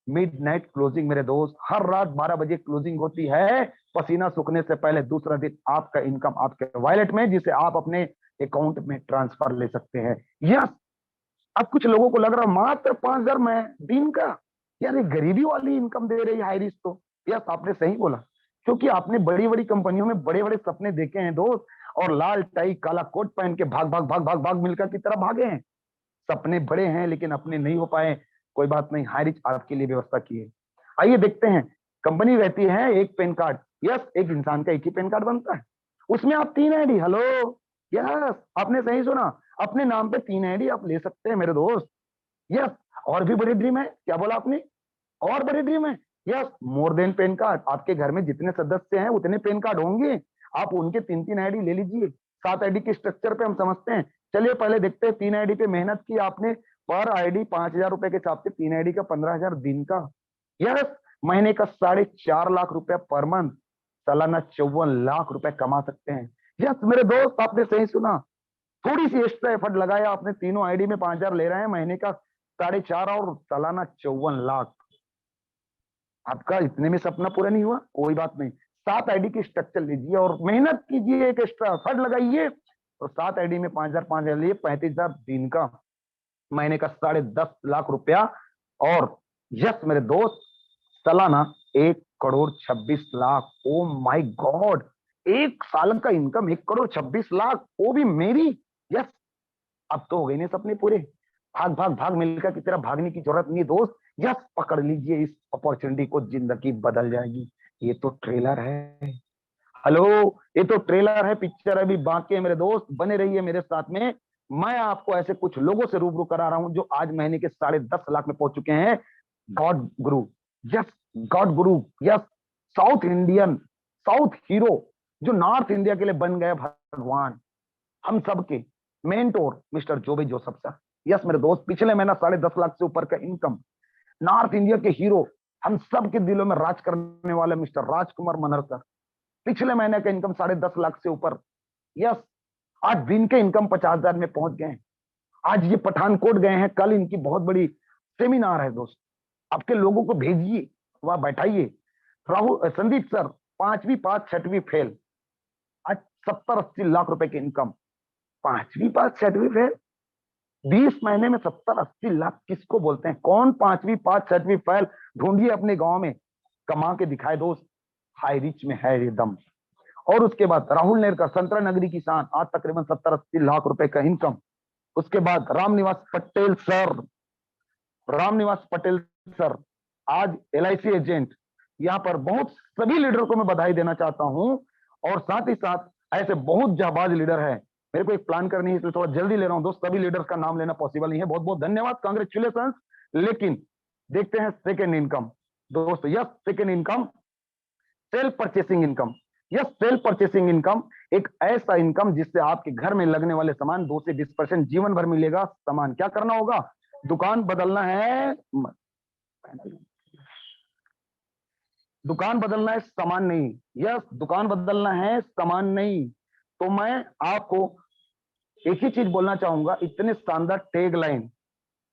मिडनाइट क्लोजिंग मेरे दोस्त, हर रात 12 बजे क्लोजिंग होती है। पसीना सूखने से पहले दूसरा दिन आपका इनकम आपके वॉलेट में, जिसे आप अपने अकाउंट में ट्रांसफर ले सकते हैं। यस, अब कुछ लोगों को लग रहा है मात्र 5000 में दिन का, यार ये गरीबी वाली इनकम दे रही है हाई रिस्क। तो यस, आपने सही बोला, क्योंकि आपने बड़ी बड़ी कंपनियों में बड़े बड़े सपने देखे हैं दोस्त, और लाल टाई काला कोट पहन के भाग भाग भाग भाग भाग मिलकर की तरह भागे हैं। सपने बड़े हैं लेकिन अपने नहीं हो पाए। कोई बात नहीं, हाई रिच आपके लिए व्यवस्था की है। आइए देखते हैं, कंपनी रहती है एक पेन कार्ड। यस, एक इंसान का एक ही पेन कार्ड बनता है, उसमें आप 3 आईडी। हेलो, यस आपने सही सुना, अपने नाम पे 3 आईडी आप ले सकते हैं मेरे दोस्त। यस, और भी बड़ी ड्रीम है। क्या बोला आपने? और बड़ी ड्रीम है। Yes, more than PAN card. आपके घर में जितने सदस्य हैं उतने पेन कार्ड होंगे, आप उनके 3-3 आईडी ले लीजिए। 7 आईडी के स्ट्रक्चर पे हम समझते हैं। चलिए पहले देखते हैं, 3 आईडी पे मेहनत की आपने, पर आईडी 5000 रुपए के हिसाब से 3 आईडी का 15000 दिन का। यस, महीने का 4.5 लाख रुपया पर मंथ, सालाना 54 लाख रुपए कमा सकते हैं। यस मेरे दोस्त, आपने सही सुना, थोड़ी सी एक्स्ट्रा एफर्ट लगाया आपने, तीनों आईडी में 5000 ले रहे हैं, महीने का 4.5 और सालाना 54 लाख। आपका इतने में सपना पूरा नहीं हुआ, कोई बात नहीं, 7 आईडी की स्ट्रक्चर लीजिए और मेहनत कीजिए, एक एक्स्ट्रा एफर्ट लगाइए, और 7 आईडी में 5000 लिए 35,000 दिन का, महीने का 10.5 लाख रुपया। और यस मेरे दोस्त, सालाना 1,26,00,000। ओ माय गॉड, एक साल का इनकम 1,26,00,000, वो भी मेरी। यस, अब तो हो गए ना सपने पूरे। भाग भाग भाग मिलकर की तरह भागने की जरूरत नहीं दोस्त। यस, पकड़ लीजिए इस अपॉर्चुनिटी को, जिंदगी बदल जाएगी। ये तो ट्रेलर है। हेलो, ये तो ट्रेलर है, पिक्चर अभी बाकी है मेरे दोस्त, बने रहिए मेरे साथ में। मैं आपको ऐसे कुछ लोगों से रूबरू करा रहा हूं जो आज महीने के 10.5 लाख में पहुंच चुके हैं। God guru, yes god guru, yes South Indian, South hero, जो नॉर्थ इंडिया के लिए बन गए भगवान, हम सबके mentor mister Joby Joseph sir. Yes मेरे दोस्त, पिछले महीना 10.5 लाख से ऊपर का इनकम, नॉर्थ इंडिया के हीरो, हम सब के दिलों में राज करने वाले मिस्टर राजकुमार मनहर सर, पिछले महीने का इनकम 10.5 लाख से ऊपर। यस, आज दिन के इनकम 50,000 में पहुंच गए हैं। आज ये पठानकोट गए हैं, कल इनकी बहुत बड़ी सेमिनार है दोस्त, आपके लोगों को भेजिए, वहां बैठाइए। राहुल संदीप सर 5वीं पास 6वीं फेल, आज 70-80 लाख रुपए की इनकम। 5वीं पास 6वीं फेल, 20 महीने में 70-80 लाख किसको बोलते हैं? कौन 5वीं पास 6वीं फेल? ढूंढिए अपने गांव में, कमा के दिखाए दोस्त, हाई रिच में है ये दम। और उसके बाद राहुल नेरकर, संतरा नगरी किसान, आज तकरीबन 70-80 लाख रुपए का इनकम। उसके बाद रामनिवास पटेल सर, रामनिवास पटेल सर आज LIC एजेंट। यहाँ पर बहुत सभी लीडर को मैं बधाई देना चाहता हूं, और साथ ही साथ ऐसे बहुत जाबाज लीडर है। मेरे को एक प्लान करनी है, इसलिए थोड़ा जल्दी ले रहा हूं दोस्त, सभी लीडर्स का नाम लेना पॉसिबल नहीं है। बहुत बहुत धन्यवाद, कांग्रेचुलेशन। लेकिन देखते हैं सेकेंड इनकम दोस्त। Yes, second income self purchasing income. Yes, self purchasing income एक ऐसा इनकम जिससे आपके घर में लगने वाले सामान 2 से 20% जीवन भर मिलेगा। सामान क्या करना होगा? दुकान बदलना है, दुकान बदलना है, सामान नहीं। यस, दुकान बदलना है, सामान नहीं। तो मैं आपको एक ही चीज बोलना चाहूंगा, इतने शानदार tag line,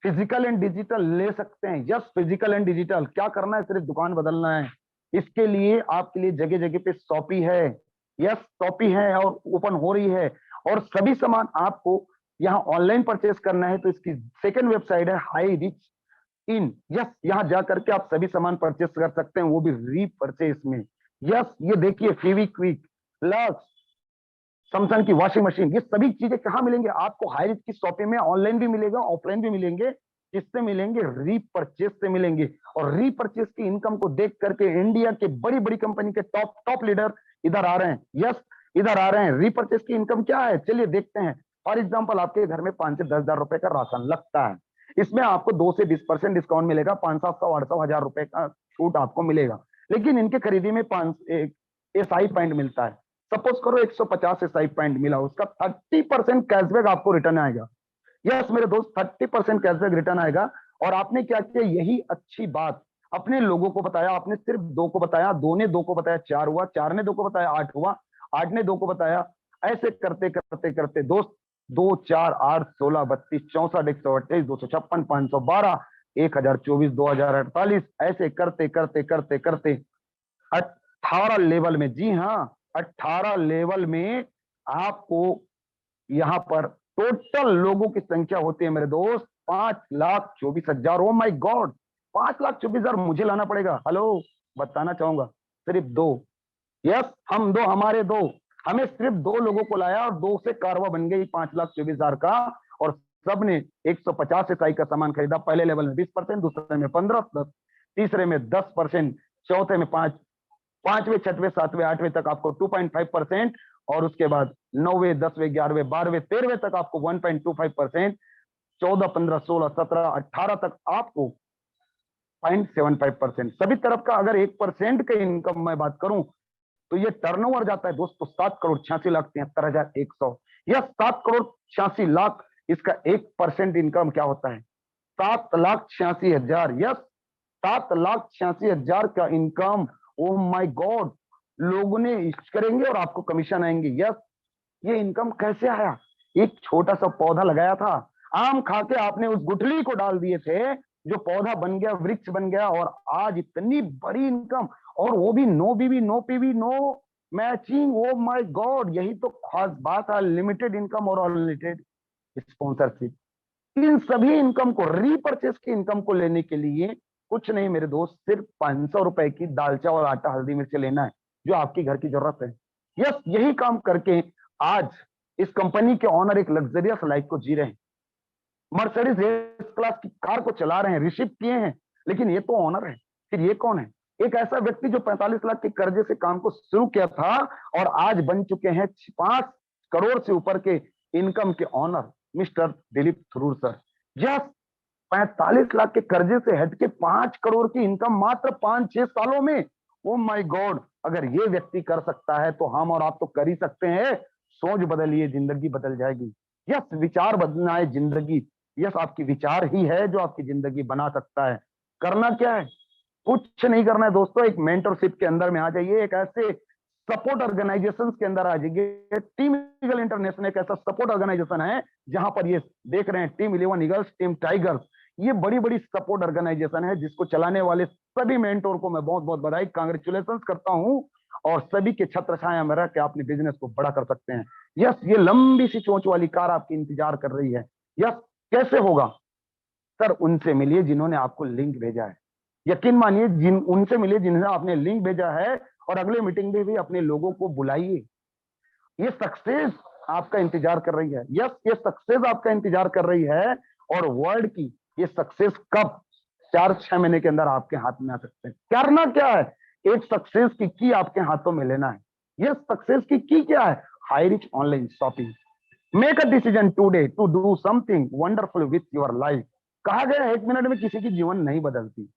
physical and digital ले सकते हैं। Yes, physical and digital. क्या करना है? सिर्फ दुकान बदलना है। इसके लिए आपके लिए जगह जगह पे शॉपी है। यस, शॉपी है और ओपन हो रही है, और सभी सामान आपको यहाँ ऑनलाइन परचेस करना है तो इसकी सेकंड वेबसाइट है हाई रिच इन। यस, यहाँ जा करके आप सभी सामान परचेस कर सकते हैं, वो भी रीपरचेस में। यस, ये देखिए फेविक्विक, लक्स, सैमसंग की वॉशिंग मशीन, ये सभी चीजें कहाँ मिलेंगे आपको? हाई रिच की शॉपिंग में ऑनलाइन भी मिलेगा, ऑफलाइन भी मिलेंगे। किससे मिलेंगे? रीपरचेस से मिलेंगे। और रीपरचेस की इनकम को देख करके इंडिया के बड़ी बड़ी कंपनी के टॉप लीडर इधर आ रहे हैं। यस, इधर आ रहे हैं। रीपरचेस की इनकम क्या है? चलिए देखते हैं। फॉर एग्जाम्पल, आपके घर में 5 से 10,000 रुपए का राशन लगता है, इसमें आपको 2 से 20% डिस्काउंट मिलेगा, 500, 700, 800, 1000 रुपए का छूट आपको मिलेगा। लेकिन इनके खरीदी में 5 एसआई पॉइंट मिलता है। सपोज करो 150 एसआई पॉइंट मिला, उसका 30% कैशबैक आपको रिटर्न आएगा। यस मेरे दोस्त, 30% कैशबैक रिटर्न आएगा। और आपने क्या किया? यही अच्छी बात अपने लोगों को बताया। आपने सिर्फ 2 को बताया, 2 ने 2 को बताया 4 हुआ, 4 ने 2 को बताया 8 हुआ, 8 ने 2 को बताया। ऐसे करते करते करते दोस्त 2, 4, 8, 16, 32, 64, 128, 256, 512, 1024, 2048, ऐसे करते करते करते करते 18 लेवल में, जी हाँ 18 लेवल में आपको यहाँ पर टोटल लोगों की संख्या होती है मेरे दोस्त 5,24,000। ओ माय गॉड, 5,24,000 मुझे लाना पड़ेगा? हेलो, बताना चाहूंगा सिर्फ 2। यस, हम 2, हमारे 2, हमें सिर्फ 2 लोगों को लाया और 2 से कारवा बन गई 5,24,000 का। और सबने 150 इकाई का सामान खरीदा। पहले लेवल में 20%, दूसरे में 15%, तीसरे में 10%, चौथे में 5, 5वें, 6वें, 7वें, 8वें तक आपको 2.5%, और उसके बाद 9वें, 10वें, 11वें, 12वें, 13वें तक आपको 1.25%, 14, 15, 16, 17, 18 तक आपको 0.75%। सभी तरफ का अगर 1% के इनकम मैं बात करूं तो ये टर्नओवर जाता है दोस्तों 7,86,73,100। यह 7,86,00,000, इसका 1% इनकम क्या होता है? 7,86,000। यस, 7,86,000 का इनकम। ओ माय गॉड, लोगों ने इश्क करेंगे और आपको कमीशन आएंगे। यस, ये इनकम कैसे आया? एक छोटा सा पौधा लगाया था, आम खा के आपने उस गुठली को डाल दिए थे, जो पौधा बन गया, वृक्ष बन गया, और आज इतनी बड़ी इनकम, और वो भी no BV, no PV, no matching. Oh my god, यही तो खास बात है लिमिटेड इनकम और अनलिमिटेड स्पॉन्सरशिप। इन सभी इनकम को, रीपरचेस की इनकम को लेने के लिए कुछ नहीं मेरे दोस्त, सिर्फ 500 रुपए की दाल चावल आटा हल्दी मिर्च लेना है, जो आपकी घर की जरूरत है। यस, यही काम करके आज इस कंपनी के ऑनर एक लग्जरियस लाइफ को जी रहे हैं, मर्सिडीज एस क्लास की कार को चला रहे हैं, रिसीव किए हैं। लेकिन ये तो ऑनर है, फिर ये कौन है? एक ऐसा व्यक्ति जो 45 लाख के कर्जे से काम को शुरू किया था और आज बन चुके हैं 5 करोड़ से ऊपर के इनकम के owner, mister Dilip Tharoor sir. Yes, 45 lakh के कर्जे से हट के 5 करोड़ की इनकम मात्र 5-6 सालों में। ओ माय गॉड, अगर ये व्यक्ति कर सकता है तो हम और आप तो कर ही सकते हैं। सोच बदलिए, जिंदगी बदल जाएगी। यस, विचार बदलना है जिंदगी। यस, आपकी विचार ही है जो आपकी जिंदगी बना सकता है। करना क्या है? कुछ नहीं करना है दोस्तों, एक मेंटरशिप के अंदर में आ जाइए, एक ऐसे सपोर्ट ऑर्गेनाइजेशंस के अंदर आ जाइए। टीम ईगल इंटरनेशनल एक ऐसा सपोर्ट ऑर्गेनाइजेशन है जहां पर ये देख रहे हैं टीम 11 ईगल्स, टीम टाइगर्स, ये बड़ी बड़ी सपोर्ट ऑर्गेनाइजेशन है, जिसको चलाने वाले सभी मेंटोर को मैं बहुत बहुत बधाई, कांग्रेचुलेशन करता हूं। और सभी के छत्र छाया में रह के अपने बिजनेस को बड़ा कर सकते हैं। यस, ये लंबी सी चोंच वाली कार आपकी इंतजार कर रही है। यस, कैसे होगा सर? उनसे मिलिए जिन्होंने आपको लिंक भेजा है। यकीन मानिए, उनसे मिलिए जिन्होंने आपने लिंक भेजा है, और अगले मीटिंग में भी अपने लोगों को बुलाइए। ये सक्सेस आपका इंतजार कर रही है। यस, ये सक्सेस आपका इंतजार कर रही है। और वर्ल्ड की ये सक्सेस कब 4-6 महीने के अंदर आपके हाथ में आ सकते हैं। करना क्या है? एक सक्सेस की की आपके हाथों में लेना है। ये सक्सेस की की क्या है? Hi rich online shopping. Make a decision today to do something wonderful with your life. कहा गया 1 मिनट में किसी की जीवन नहीं बदलती।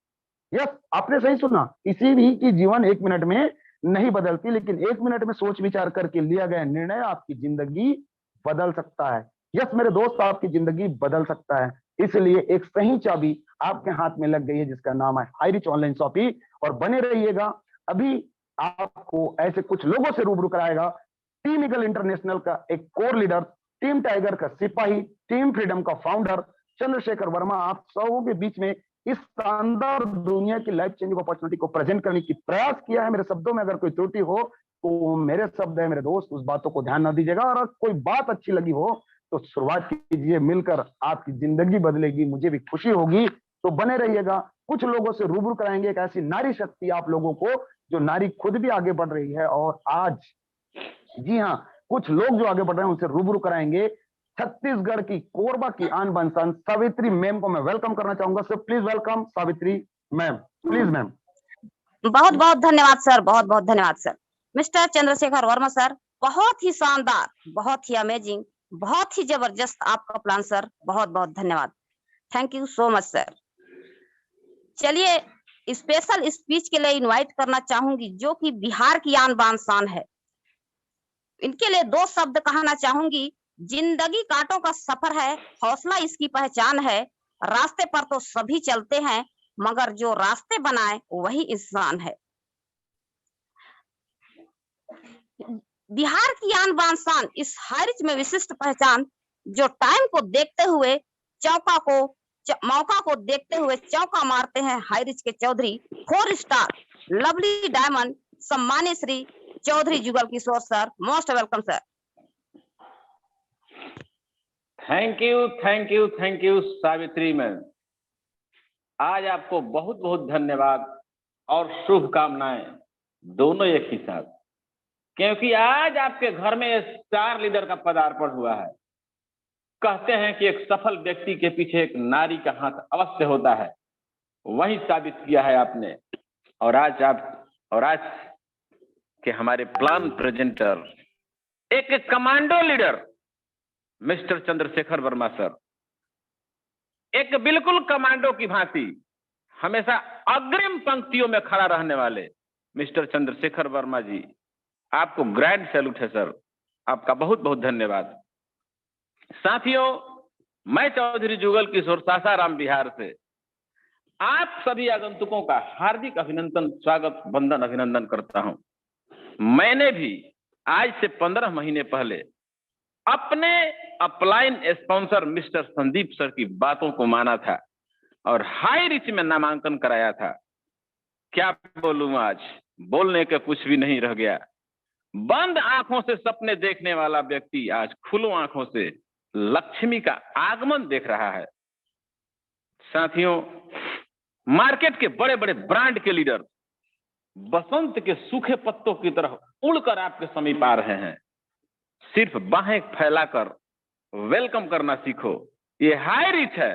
यस, आपने सही सुना, किसी भी की जीवन 1 मिनट में नहीं बदलती, लेकिन 1 मिनट में सोच विचार करके लिया गया निर्णय आपकी जिंदगी बदल सकता है। यस मेरे दोस्त, आपकी जिंदगी बदल सकता है। इसलिए एक सही चाबी आपके हाथ में लग गई है, जिसका नाम है हाई रिच ऑनलाइन शॉपिंग। और बने रहिएगा, अभी आपको ऐसे कुछ लोगों से रूबरू कराएगा। टीम ईगल इंटरनेशनल का एक कोर लीडर, टीम टाइगर का सिपाही, टीम फ्रीडम का फाउंडर, चंद्रशेखर वर्मा आप सबों के बीच में इस शानदार दुनिया की लाइफ चेंजिंग अपॉर्चुनिटी को प्रेजेंट करने की प्रयास किया है। मेरे शब्दों में अगर कोई त्रुटि हो तो मेरे शब्द है मेरे दोस्त, उस बातों को ध्यान ना दीजिएगा। और अगर कोई बात अच्छी लगी हो तो शुरुआत कीजिए, मिलकर आपकी जिंदगी बदलेगी, मुझे भी खुशी होगी। तो बने रहिएगा, कुछ लोगों से रूबरू कराएंगे एक ऐसी नारी शक्ति आप लोगों को, जो नारी खुद भी आगे बढ़ रही है। और आज जी हाँ, कुछ लोग जो आगे बढ़ रहे हैं उनसे रूबरू कराएंगे। छत्तीसगढ़ की कोरबा की आन बान शान सावित्री मैम को मैं वेलकम करना चाहूंगा। So please welcome Savitri ma'am, please ma'am. बहुत बहुत धन्यवाद सर, बहुत बहुत धन्यवाद sir. Mister Chandrashekhar Verma sir, बहुत ही शानदार, बहुत ही अमेजिंग, बहुत ही जबरदस्त आपका प्लान सर, बहुत बहुत धन्यवाद। Thank you so much sir. चलिए स्पेशल स्पीच के लिए इनवाइट करना चाहूंगी जो कि बिहार की आन बान शान है। इनके लिए दो शब्द कहना चाहूंगी। जिंदगी कांटों का सफर है, हौसला इसकी पहचान है। रास्ते पर तो सभी चलते हैं, मगर जो रास्ते बनाए वही इंसान है। बिहार की आन बान शान इस हाइरिच में विशिष्ट पहचान, जो टाइम को देखते हुए मौका को देखते हुए चौका मारते हैं हाइरिच के चौधरी 4 स्टार लवली डायमंड सम्मानित Shri Chaudhary Jugal Kishore sir. Most welcome sir. Thank you Savitri ma'am. आज आपको बहुत बहुत धन्यवाद और शुभकामनाएं दोनों एक ही साथ, क्योंकि आज आपके घर में स्टार लीडर का पदार्पण हुआ है। कहते हैं कि एक सफल व्यक्ति के पीछे एक नारी का हाथ अवश्य होता है, वही साबित किया है आपने। और आज के हमारे प्लान प्रेजेंटर, एक commando leader mister Chandrashekhar Verma sir, एक बिल्कुल कमांडो की भांति हमेशा अग्रिम पंक्तियों में खड़ा रहने वाले मिस्टर चंद्रशेखर वर्मा जी, आपको ग्रैंड सैल्यूट है सर। आपका बहुत बहुत धन्यवाद। साथियों, मैं चौधरी जुगल किशोर सासाराम बिहार से आप सभी आगंतुकों का हार्दिक अभिनंदन, स्वागत, वंदन, अभिनंदन करता हूं। मैंने भी आज से 15 महीने पहले अपने upline sponsor mister Sandeep sir की बातों को माना था और हाई रिच में नामांकन कराया था। क्या बोलूं, आज बोलने का कुछ भी नहीं रह गया। बंद आंखों से सपने देखने वाला व्यक्ति आज खुली आंखों से लक्ष्मी का आगमन देख रहा है। साथियों, मार्केट के बड़े बड़े ब्रांड के लीडर बसंत के सूखे पत्तों की तरह उड़कर आपके समीप आ रहे हैं। सिर्फ बाहें फैलाकर वेलकम करना सीखो। ये हाई रिच है,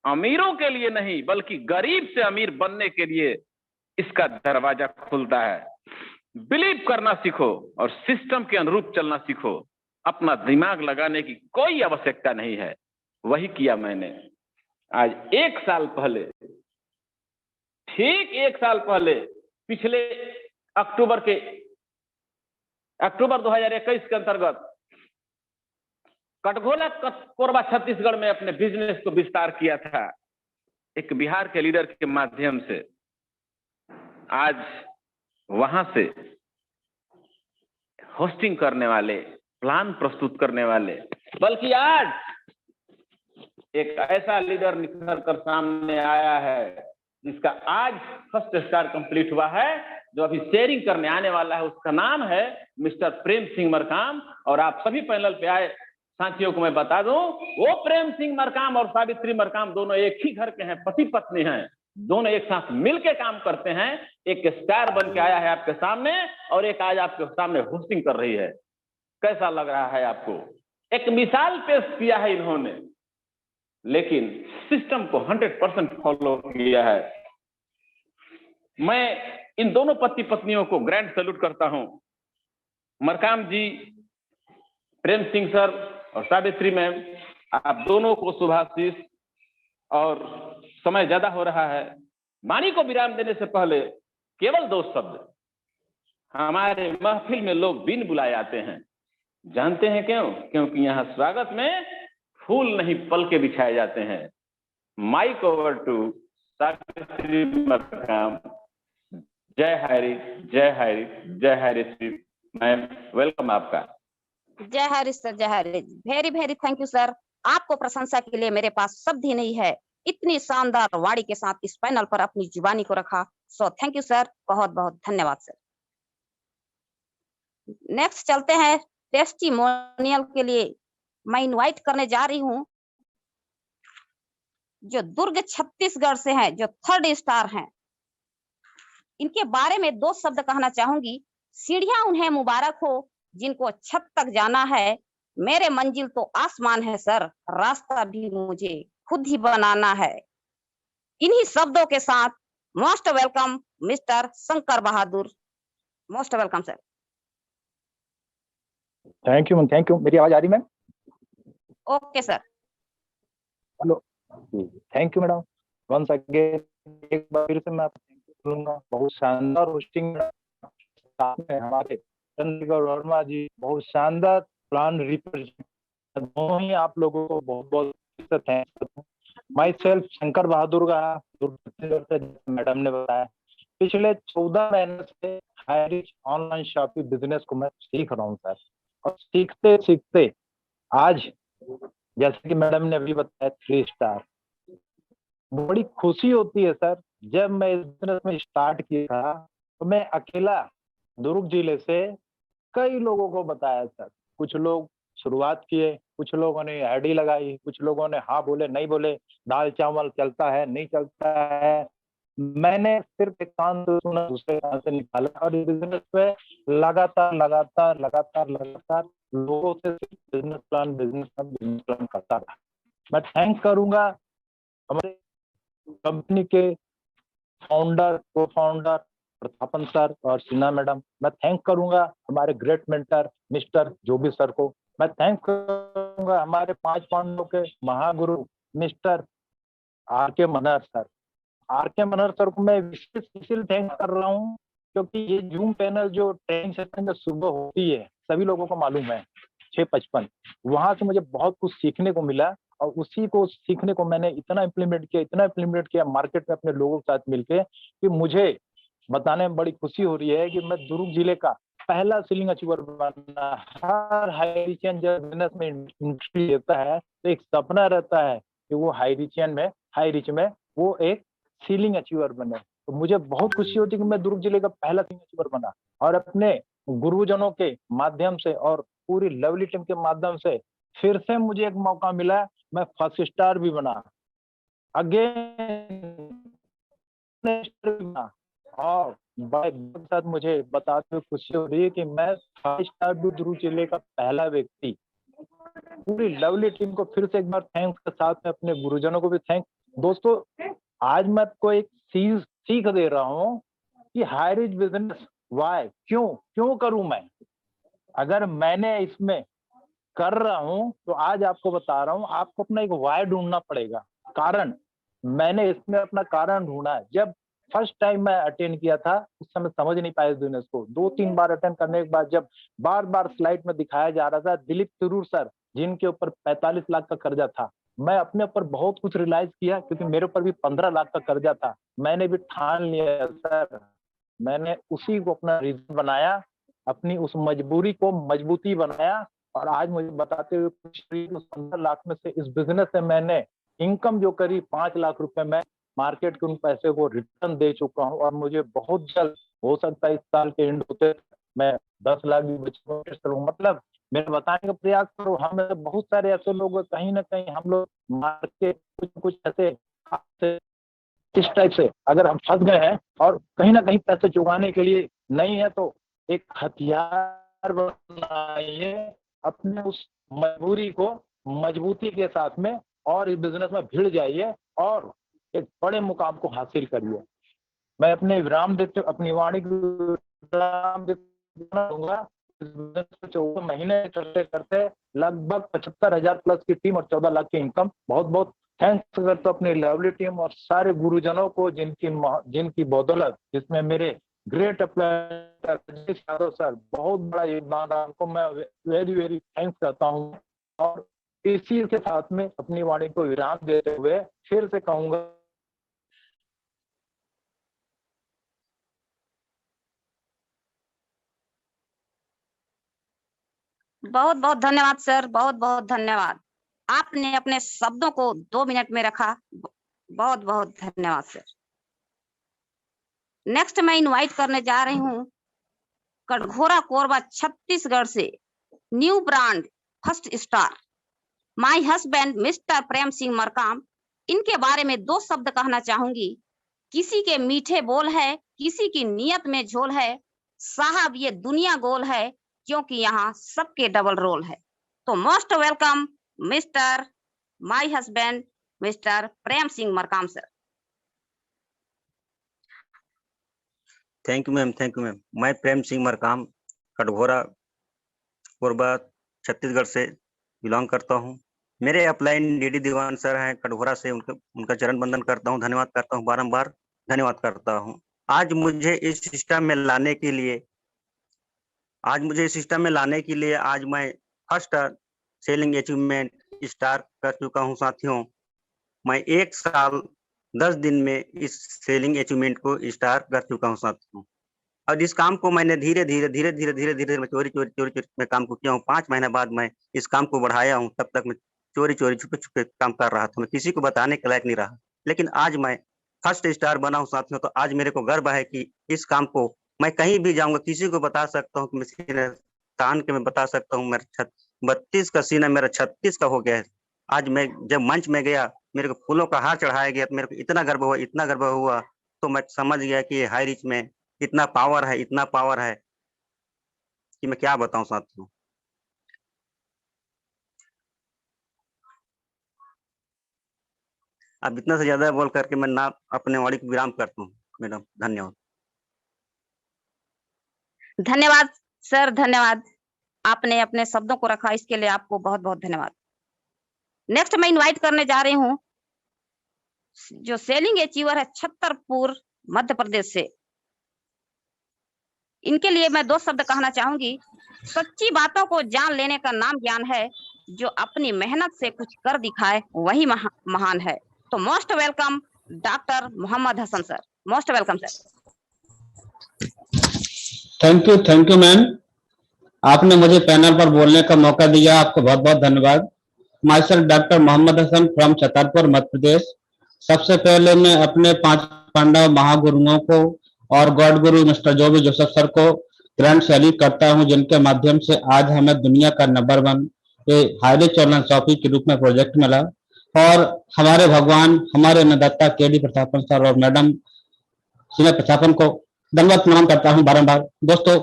अमीरों के लिए नहीं बल्कि गरीब से अमीर बनने के लिए इसका दरवाजा खुलता है। बिलीव करना सीखो और सिस्टम के अनुरूप चलना सीखो। अपना दिमाग लगाने की कोई आवश्यकता नहीं है। वही किया मैंने। आज ठीक एक साल पहले पिछले अक्टूबर 2021 के अंतर्गत कटघोला कोरबा छत्तीसगढ़ में अपने बिजनेस को विस्तार किया था एक बिहार के लीडर के माध्यम से। आज वहां से होस्टिंग करने वाले, प्लान प्रस्तुत करने वाले, बल्कि आज एक ऐसा लीडर निखर कर सामने आया है जिसका आज फर्स्ट स्टार कंप्लीट हुआ है, जो अभी शेयरिंग करने आने वाला है। उसका नाम है मिस्टर प्रेम सिंह मरकाम। और आप सभी पैनल पे आए साथियों को मैं बता दूं, वो प्रेम सिंह मरकाम और सावित्री मरकाम दोनों एक ही घर के हैं, पति पत्नी हैं। दोनों एक साथ मिलके काम करते हैं। एक स्टार बन के आया है आपके सामने और एक आज आपके सामने होस्टिंग कर रही है। कैसा लग रहा है आपको? एक मिसाल पेश किया है इन्होंने, लेकिन सिस्टम को 100% फॉलो किया है। मैं इन दोनों पति पत्नियों को ग्रैंड सैल्यूट करता हूं। मरकाम जी, प्रेम सिंह सर और सावित्री मैम, आप दोनों को शुभाशीष। और समय ज्यादा हो रहा है, वाणी को विराम देने से पहले केवल 2 शब्द। हमारे महफिल में लोग बिन बुलाए आते हैं, जानते हैं क्यों? क्योंकि यहाँ स्वागत में फूल नहीं पलके बिछाए जाते हैं। Mic over to Savitri Markam. जय हरि, जय हरि, जय हरि श्री मैम, वेलकम आपका। जय हरि सर, जय Hari. Very very thank you sir. आपको प्रशंसा के लिए मेरे पास शब्द ही नहीं है। इतनी शानदार वाणी के साथ इस पैनल पर अपनी जुबानी को रखा। सो थैंक यू सर, बहुत बहुत धन्यवाद सर। नेक्स्ट चलते हैं टेस्टिमोनियल के लिए। मैं इनवाइट करने जा रही हूँ जो दुर्ग छत्तीसगढ़ से हैं, जो 3rd स्टार हैं। इनके बारे में 2 शब्द कहना चाहूंगी। सीढ़ियां उन्हें मुबारक हो जिनको छत तक जाना है। मेरे मंजिल तो आसमान है सर, रास्ता भी मुझे खुद ही बनाना है। इन्हीं शब्दों के साथ most welcome mister Shankar Bahadur. Most welcome sir. Thank you ma'am, thank you. मेरी आवाज आ रही ma'am? Okay sir. Hello, thank you madam. Once again एक बार फिर से मैं आपको थैंक यू करूंगा। बहुत शानदार होस्टिंग साथ में हमारे चंद्रशेखर वर्मा जी, बहुत शानदार प्लान रिप्रेजेंट। दोनों ही आप लोगों को बहुत बहुत थैंक। माई सेल्फ शंकर बहादुर का मैडम ने बताया, पिछले 14 महीने से high rich online shopping business को मैं सीख रहा हूँ सर। और सीखते सीखते आज जैसे कि मैडम ने अभी बताया 3 स्टार, बड़ी खुशी होती है सर। जब मैं इस बिजनेस में स्टार्ट किया था तो मैं अकेला दुर्ग जिले से कई लोगों को बताया सर। कुछ लोग शुरुआत किए, कुछ लोगों ने आईडी लगाई, कुछ लोगों ने हाँ बोले नहीं बोले, दाल चावल चलता है नहीं चलता है। मैंने सिर्फ एक कान से सुना, दूसरे कान से निकाला और इस बिजनेस पे लगातार लगातार लगातार लगातार लोगों से बिजनेस प्लान करता रहा। मैं थैंक करूंगा हमारे कंपनी के फाउंडर, को फाउंडर प्रतापन सर और सिन्हा मैडम। मैं थैंक करूंगा हमारे great mentor mister Joby sir को। मैं थैंक करूंगा हमारे 5 पांडवों के महागुरु mister R K. Manhar sir. R K. Manhar sir को मैं विशेष इसलिए थैंक कर रहा हूँ क्योंकि ये जूम पैनल जो ट्रेनिंग सेशन में सुबह होती है, सभी लोगों को मालूम है, 6:55, वहां से मुझे बहुत कुछ सीखने को मिला। और उसी को सीखने को मैंने इतना इम्प्लीमेंट किया मार्केट में अपने लोगों के साथ मिलके, कि मुझे बताने में बड़ी खुशी हो रही है कि मैं दुर्ग जिले का पहला सीलिंग अचीवर बना। हर हाईरिचियन जब बिजनेस में एंट्री लेता है तो एक सपना रहता है कि वो हाई रिच में वो एक सीलिंग अचीवर बने। तो मुझे बहुत खुशी होती है कि मैं दुर्ग जिले का पहला सीलिंग अचीवर बना और अपने गुरुजनों के माध्यम से और पूरी लवली टीम के माध्यम से फिर से मुझे एक मौका मिला, मैं 1st स्टार भी बना, अगेन और बड़े साथ मुझे बताते हुए खुशी हो रही है कि मैं 5 स्टार भी दुर्ग जिले का पहला व्यक्ति। पूरी लवली टीम को फिर से एक बार थैंक्स के साथ में अपने गुरुजनों को भी थैंक। दोस्तों, आज मैं आपको एक चीज सीख दे रहा हूँ कि हाई रिच बिजनेस वाई क्यों करूं मैं। अगर मैंने इसमें कर रहा हूं तो आज आपको बता रहा हूं, आपको अपना एक वाई ढूंढना पड़ेगा, कारण। मैंने इसमें अपना कारण ढूंढा। जब फर्स्ट टाइम मैं अटेंड किया था उस समय समझ नहीं पाया इस बिजनेस को। 2-3 बार अटेंड करने के बाद जब बार बार स्लाइड में दिखाया जा रहा था दिलीप तिरूर सर, जिनके ऊपर 45 लाख का कर्जा था, मैं अपने ऊपर बहुत कुछ रियलाइज किया क्योंकि मेरे ऊपर भी 15 लाख का कर्जा था। मैंने भी ठान लिया सर, मैंने उसी को अपना रीजन बनाया, अपनी उस मजबूरी को मजबूती बनाया। और आज मुझे बताते हुए 15 लाख में से इस बिजनेस से मैंने इनकम जो करी 5 लाख रुपए में मार्केट के उन पैसे को रिटर्न दे चुका हूं। और मुझे बहुत जल्द हो सकता है इस साल के एंड होते मैं 10 लाख भी बचूंगा। मतलब मैं बताने का प्रयास करूँ, हम बहुत सारे ऐसे लोग कहीं ना कहीं हम लोग मार्केट कुछ ऐसे इस टाइप से अगर हम फंस गए हैं और कहीं ना कहीं पैसे चुकाने के लिए नहीं है तो एक हथियार बनाइए अपने उस मजबूरी को मजबूती के साथ में और इस बिजनेस में भिड़ जाइए और एक बड़े मुकाम को हासिल करिए। मैं अपने विराम देते अपनी वाणी विराम दूंगा। 14 महीने करते करते लगभग 75,000 प्लस की टीम और 14 लाख की इनकम। बहुत बहुत थैंक्स करता हूँ अपनी लवली टीम और सारे गुरुजनों को जिनकी बदौलत, जिसमें मेरे ग्रेट यादव सर बहुत बड़ा योगदान रहा, उनको मैं वेरी वेरी थैंक्स करता हूँ। और इसी के साथ में अपनी वाणी को विराम देते हुए फिर से कहूंगा, बहुत बहुत धन्यवाद सर, बहुत बहुत धन्यवाद। आपने अपने शब्दों को 2 मिनट में रखा, बहुत बहुत धन्यवाद सर। नेक्स्ट मैं इनवाइट करने जा रही हूँ कटघोरा कोरबा छत्तीसगढ़ से new brand first star my husband mister Prem Singh Markam. इनके बारे में 2 शब्द कहना चाहूंगी। किसी के मीठे बोल है, किसी की नीयत में झोल है, साहब ये दुनिया गोल है, क्योंकि यहाँ सबके डबल रोल है। तो most welcome mister my husband mister Prem Singh Markam sir. Thank you ma'am, thank you ma'am. मैं प्रेम सिंह मरकाम कटघोरा कोरबा छत्तीसगढ़ से बिलोंग करता हूँ। मेरे अपलाइन डीडी दीवान सर हैं कटघोरा से, उनका चरण वंदन करता हूँ, धन्यवाद करता हूँ, बारंबार धन्यवाद करता हूँ। आज मुझे इस सिस्टम में लाने के लिए आज मैं फर्स्ट सेलिंग अचीवमेंट स्टार कर चुका हूँ साथियों। मैं 1 साल 10 दिन में इस सेलिंग अचीवमेंट को स्टार कर चुका हूँ साथियों। और इस काम को मैंने धीरे धीरे मैं चोरी मैं काम को किया हूँ। 5 महीने बाद मैं इस काम को बढ़ाया हूँ। तब तक मैं चोरी छुपे काम कर रहा था, मैं किसी को बताने के लायक नहीं रहा। लेकिन आज मैं फर्स्ट स्टार बना हूँ साथियों। तो आज मेरे को गर्व है कि इस काम को मैं कहीं भी जाऊंगा किसी को बता सकता हूँ कि मैं सीना तान के मैं बता सकता हूँ मेरा 32 का सीना मेरा 36 का हो गया है। आज मैं जब मंच में गया, मेरे को फूलों का हार चढ़ाया गया, तो मेरे को इतना गर्व हुआ तो मैं समझ गया कि हाई रिच में इतना पावर है कि मैं क्या बताऊं साथियों। अब इतना से ज्यादा बोल करके मैं ना अपने वाणी को विराम करता हूँ मैडम, धन्यवाद। धन्यवाद सर, धन्यवाद। आपने अपने शब्दों को रखा, इसके लिए आपको बहुत बहुत धन्यवाद। नेक्स्ट मैं इनवाइट करने जा रही हूँ जो सेलिंग अचीवर है छतरपुर मध्य प्रदेश से। इनके लिए मैं 2 शब्द कहना चाहूंगी। सच्ची बातों को जान लेने का नाम ज्ञान है, जो अपनी मेहनत से कुछ कर दिखाए वही महान है। तो most welcome doctor Mohammad Hasan sir, most welcome sir. Thank you ma'am. आपने मुझे पैनल पर बोलने का मौका दिया, आपको बहुत बहुत धन्यवाद। Myself doctor Mohammad Hasan from Chhatarpur Madhya Pradesh. सबसे पहले मैं अपने 5 पांडव महागुरुओं को और गॉड गुरु मिस्टर जोबी जोसेफ सर को ग्रैंड सैल्यूट करता हूं, जिनके माध्यम से आज हमें दुनिया का number 1 high rich online shopping के रूप में प्रोजेक्ट मिला। और हमारे भगवान, हमारे अन्नदाता केडी प्रतापन सर और मैडम सीमा प्रतापन को धन्यवाद नमन करता हूं बारंबार। दोस्तों,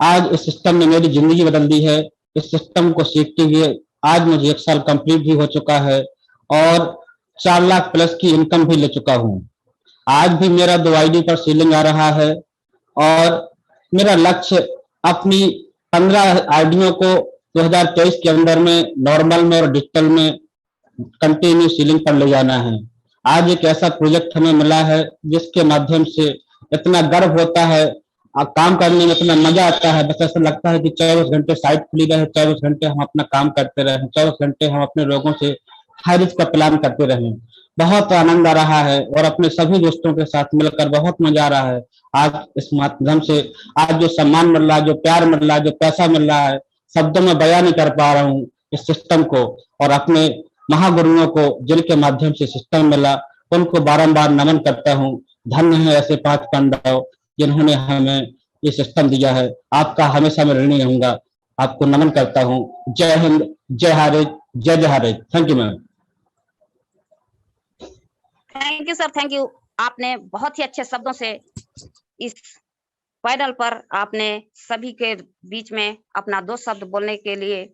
आज इस सिस्टम ने मेरी जिंदगी बदल दी है। इस सिस्टम को सीखते हुए आज मुझे 1 साल कंप्लीट भी हो चुका है और 4 लाख प्लस की इनकम भी ले चुका हूं। आज भी मेरा 2 आईडी पर सीलिंग आ रहा है और मेरा लक्ष्य अपनी 15 आईडियों को 2023 के अंदर में नॉर्मल में और डिजिटल में कंटिन्यू सीलिंग पर ले जाना है। आज एक ऐसा प्रोजेक्ट हमें मिला है जिसके माध्यम से इतना गर्व होता है, काम करने में इतना मजा आता है। बस ऐसा लगता है कि 24 घंटे साइट खुली रहे, 24 घंटे हम अपना काम करते रहे, 24 घंटे हम अपने लोगों से हाई रिच का प्लान करते रहे। बहुत आनंद आ रहा है और अपने सभी दोस्तों के साथ मिलकर बहुत मजा आ रहा है। आज इस माध्यम से आज जो सम्मान मिल रहा है, जो प्यार मिल रहा है, जो पैसा मिल रहा है, शब्दों में बयान नहीं कर पा रहा हूँ इस सिस्टम को। और अपने महागुरुओं को जिनके माध्यम से सिस्टम मिला, उनको बारंबार नमन करता हूँ। धन्य है ऐसे 5 पांडव जिन्होंने हमें ये सिस्टम दिया है। आपका हमेशा मैं ऋणी रहूंगा। आपको नमन करता हूँ। जय हिंद, जय हारिज, जय जय Harij. Thank you ma'am. Thank you sir, thank you. आपने बहुत ही अच्छे शब्दों से इस पैनल पर आपने सभी के बीच में अपना 2 शब्द बोलने के लिए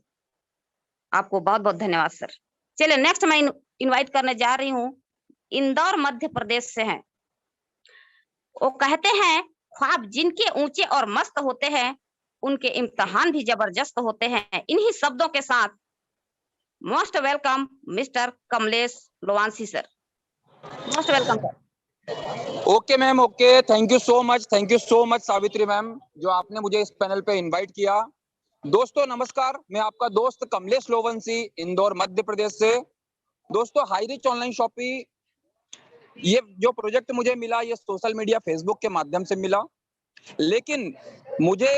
आपको बहुत बहुत धन्यवाद सर। चलिए नेक्स्ट मैं इनवाइट करने जा रही हूँ, इंदौर मध्य प्रदेश से हैं। वो कहते हैं ख्वाब जिनके ऊंचे और मस्त होते हैं, उनके इम्तिहान भी जबरदस्त होते हैं। इन्हीं शब्दों के साथ most welcome mister Kamlesh Lowanshi sir, most welcome sir. Okay ma'am, okay. Thank you so much Savitri ma'am, जो आपने मुझे इस पैनल पे इनवाइट किया। दोस्तों नमस्कार, मैं आपका दोस्त कमलेश लोवंसी, इंदौर मध्य प्रदेश से। दोस्तों, हाई रिच ऑनलाइन शॉपिंग, ये जो प्रोजेक्ट मुझे मिला, ये सोशल मीडिया फेसबुक के माध्यम से मिला। लेकिन मुझे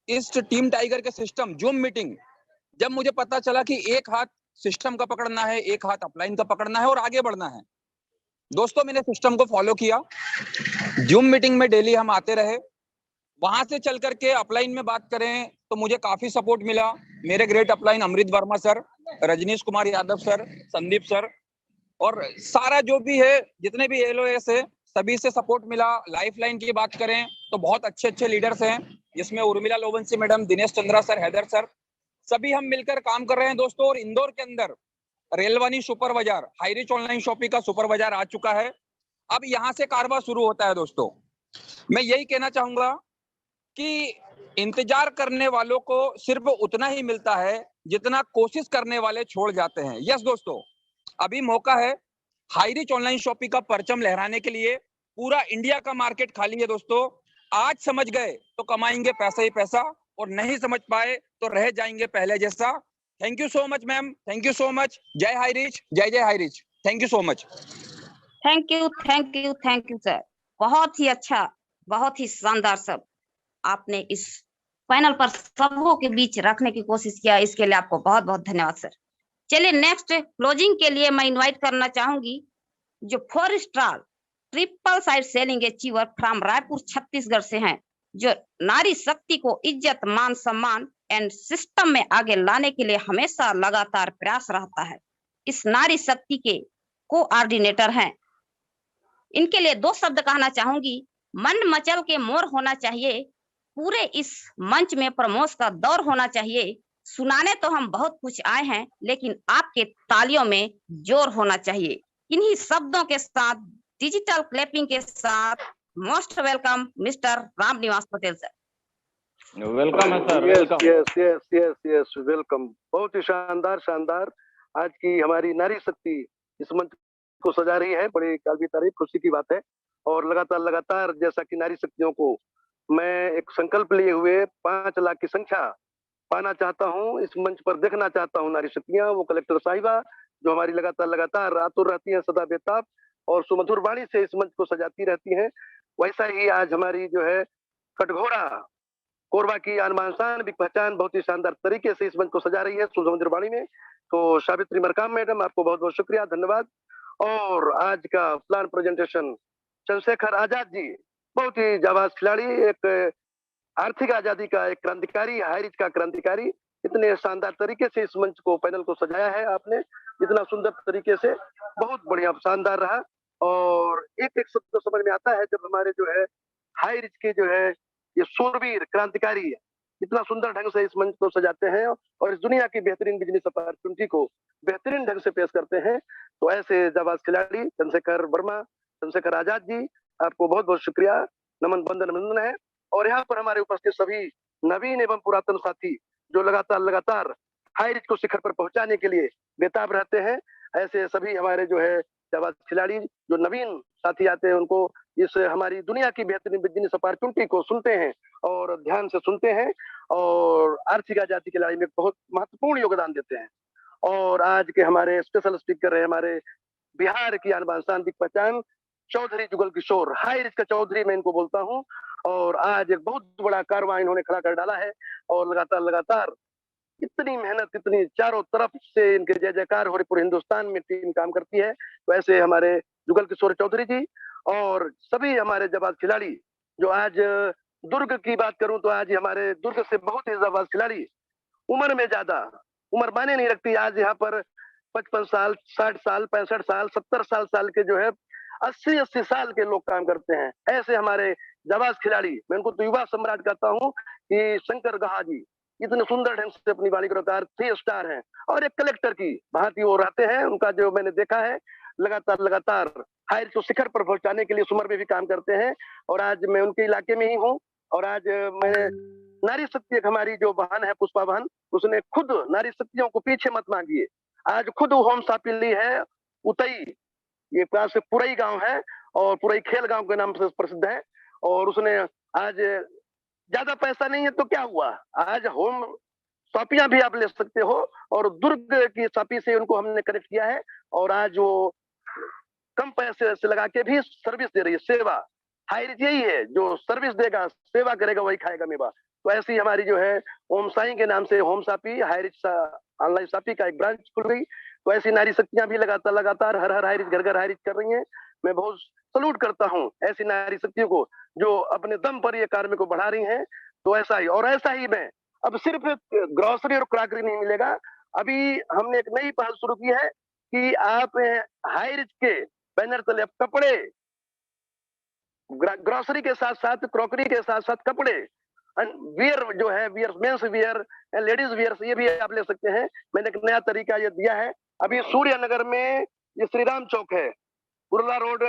इस टीम टाइगर के सिस्टम जूम मीटिंग, जब मुझे पता चला कि एक हाथ सिस्टम का पकड़ना है, एक हाथ अपलाइन का पकड़ना है और आगे बढ़ना है। दोस्तों मैंने सिस्टम को फॉलो किया, जूम मीटिंग में डेली हम आते रहे, वहां से चल करके अपलाइन में बात करें तो मुझे काफी सपोर्ट मिला। मेरे great upline Amrit Verma sir, Rajnish Kumar Yadav sir, Sandeep sir और सारा जो भी है, जितने भी एलओएस है, सभी से सपोर्ट मिला। लाइफलाइन की बात करें तो बहुत अच्छे अच्छे लीडर्स हैं, जिसमें Urmila Lowanshi madam, Dinesh Chandra sir, Haider sir, सभी हम मिलकर काम कर रहे हैं दोस्तों। और इंदौर के अंदर रेलवानी सुपर बाजार, हाईरिच ऑनलाइन शॉपिंग का सुपर बाजार आ चुका है। अब यहाँ से कारवा शुरू होता है दोस्तों। मैं यही कहना चाहूंगा कि इंतजार करने वालों को सिर्फ उतना ही मिलता है जितना कोशिश करने वाले छोड़ जाते हैं। यस दोस्तों, अभी मौका है हाईरिच ऑनलाइन शॉपिंग का परचम लहराने के लिए। पूरा इंडिया का मार्केट खाली है दोस्तों। आज समझ गए तो कमाएंगे पैसा ही पैसा, और नहीं समझ पाए तो रह जाएंगे पहले जैसा। Thank you so much ma'am, thank you so much. जय हाईरिच, जय जय Highrich. Thank you so much. Thank you, thank you, thank you sir. बहुत ही अच्छा, बहुत ही शानदार सब आपने इस पैनल पर सबों के बीच रखने की कोशिश किया, इसके लिए आपको बहुत बहुत धन्यवाद सर। चलिए नेक्स्ट क्लोजिंग के लिए मैं इनवाइट करना चाहूंगी जो 4 star triple side selling achiever from Raipur Chhattisgarh से हैं, जो नारी शक्ति को इज्जत, मान सम्मान एंड सिस्टम में आगे लाने के लिए हमेशा लगातार प्रयास रहता है। इस नारी शक्ति के कोऑर्डिनेटर हैं। इनके लिए 2 शब्द कहना चाहूंगी। मन मचल के मोर होना चाहिए, पूरे इस मंच में प्रमोश का दौर होना चाहिए। सुनाने तो हम बहुत कुछ आए हैं, लेकिन आपके तालियों में जोर होना चाहिए। इन्हीं शब्दों के साथ, डिजिटल क्लैपिंग के साथ, most welcome mister Ramniwas Patel sir. Welcome है सर, वेलकम। Yes welcome. बहुत ही शानदार शानदार आज की हमारी नारी शक्ति इस मंच को सजा रही है। बड़ी काबिल तारीफ, खुशी की बात है। और लगातार जैसा कि नारी शक्तियों को मैं एक संकल्प लिए हुए 5 लाख की संख्या पाना चाहता हूं, इस मंच पर देखना चाहता हूं नारी शक्तियां, वो कलेक्टर साहिबा जो हमारी लगातार आतुर रहती हैं, सदा बेताब और सुमधुर वाणी से इस मंच को सजाती रहती हैं। वैसा ही आज हमारी जो है कटघोरा कोरबा की आन बान शान भी पहचान बहुत ही शानदार तरीके से इस मंच को सजा रही है सुमधुर वाणी में। तो सावित्री मरकाम मैडम, आपको बहुत बहुत शुक्रिया, धन्यवाद। और आज का प्लान प्रेजेंटेशन चंद्रशेखर आजाद जी, बहुत ही जाबाज खिलाड़ी, एक आर्थिक आजादी का एक क्रांतिकारी, हाईरिच का क्रांतिकारी। इतने शानदार तरीके से इस मंच को, पैनल को सजाया है आपने, इतना सुंदर तरीके से, बहुत बढ़िया शानदार रहा। और एक एक शब्द समझ में आता है जब हमारे जो है हाईरिच के जो है ये शूरवीर क्रांतिकारी इतना सुंदर ढंग से इस मंच को सजाते हैं और इस दुनिया की बेहतरीन बिजनेस अपॉर्चुनिटी को बेहतरीन ढंग से पेश करते हैं। तो ऐसे जाबाज खिलाड़ी चंद्रशेखर वर्मा, चंद्रशेखर आजाद जी, आपको बहुत बहुत शुक्रिया, नमन बंदन है। और यहाँ पर हमारे उपस्थित सभी नवीन एवं पुरातन साथी जो लगातार हाईरिच को शिखर पर पहुंचाने के लिए बेताब रहते हैं, ऐसे सभी हमारे जो है जाबाज खिलाड़ी जो नवीन साथी आते हैं, उनको इस हमारी दुनिया की बेहतरीन बिजनेस अपॉर्चुनिटी को सुनते हैं और ध्यान से सुनते हैं और आर्थिक आजादी की लड़ाई में बहुत महत्वपूर्ण योगदान देते हैं। और आज के हमारे स्पेशल स्पीकर है हमारे बिहार की आन बान शान की पहचान चौधरी जुगल किशोर, हाईरिच का चौधरी मैं इनको बोलता हूँ। और आज एक बहुत बड़ा कारवां इन्होंने खड़ा कर डाला है और लगातार इतनी मेहनत, इतनी चारों तरफ से इनके जय जयकार हो रही, पूरे हिंदुस्तान में टीम काम करती है। तो ऐसे हमारे जुगल किशोर चौधरी जी और सभी हमारे जाबाज खिलाड़ी जो आज दुर्ग की बात करूं तो आज हमारे दुर्ग से बहुत ही जाबाज खिलाड़ी, उम्र में ज्यादा, उम्र माने नहीं रखती, आज यहाँ पर 55 साल, 60 साल, 65 साल, 70 साल के जो है 80 साल के लोग काम करते हैं। ऐसे हमारे जाबाज खिलाड़ी, मैं उनको तो युवा सम्राट कहता हूँ कि शंकर गहा जी इतने सुंदर ढंग से अपनी वाणी को 3 स्टार हैं और एक कलेक्टर की भांति वो रहते हैं। उनका जो मैंने देखा है लगातार हाईरिच को शिखर पर पहुंचाने के लिए उस उम्र में भी काम करते हैं। और आज मैं उनके इलाके में ही हूँ और आज मैं नारी शक्ति, एक हमारी जो बहन है पुष्पा बहन, उसने खुद नारी शक्तियों को पीछे मत मांगिए, आज खुद होम सापी ली है उतई, ये पास से पुरई गांव है और पुरई खेल गांव के नाम से प्रसिद्ध है। और उसने आज ज्यादा पैसा नहीं है तो क्या हुआ, आज होम सापियां भी आप ले सकते हो और दुर्ग की सापी से उनको हमने कनेक्ट किया है और आज वो कम पैसे से लगा के भी सर्विस दे रही है, सेवा। हाईरिच यही है, जो सर्विस देगा, सेवा करेगा, वही खाएगा मेवा। तो ऐसी हमारी जो है ओम साई के नाम से होम सापी हाईरिच ऑनलाइन सापी का एक ब्रांच खुल गई। तो ऐसी नारी शक्तियां भी लगातार हर हर हाइरिच घर घर हाइरिच कर रही हैं। मैं बहुत सलूट करता हूँ ऐसी नारी शक्तियों को जो अपने दम पर ये कार्य को बढ़ा रही हैं। तो ऐसा ही मैं अब सिर्फ ग्रोसरी और क्रॉकरी नहीं मिलेगा। अभी हमने एक नई पहल शुरू की है कि आप हाइरिच के बैनर तले अब कपड़े, ग्रोसरी के साथ साथ क्रॉकरी के साथ साथ कपड़े, वियर जो है, wear men's wear, ladies wear, ये भी आप ले सकते हैं। मैंने एक नया तरीका ये दिया है। अभी सूर्य नगर में ये श्री राम चौक है, Kurla road,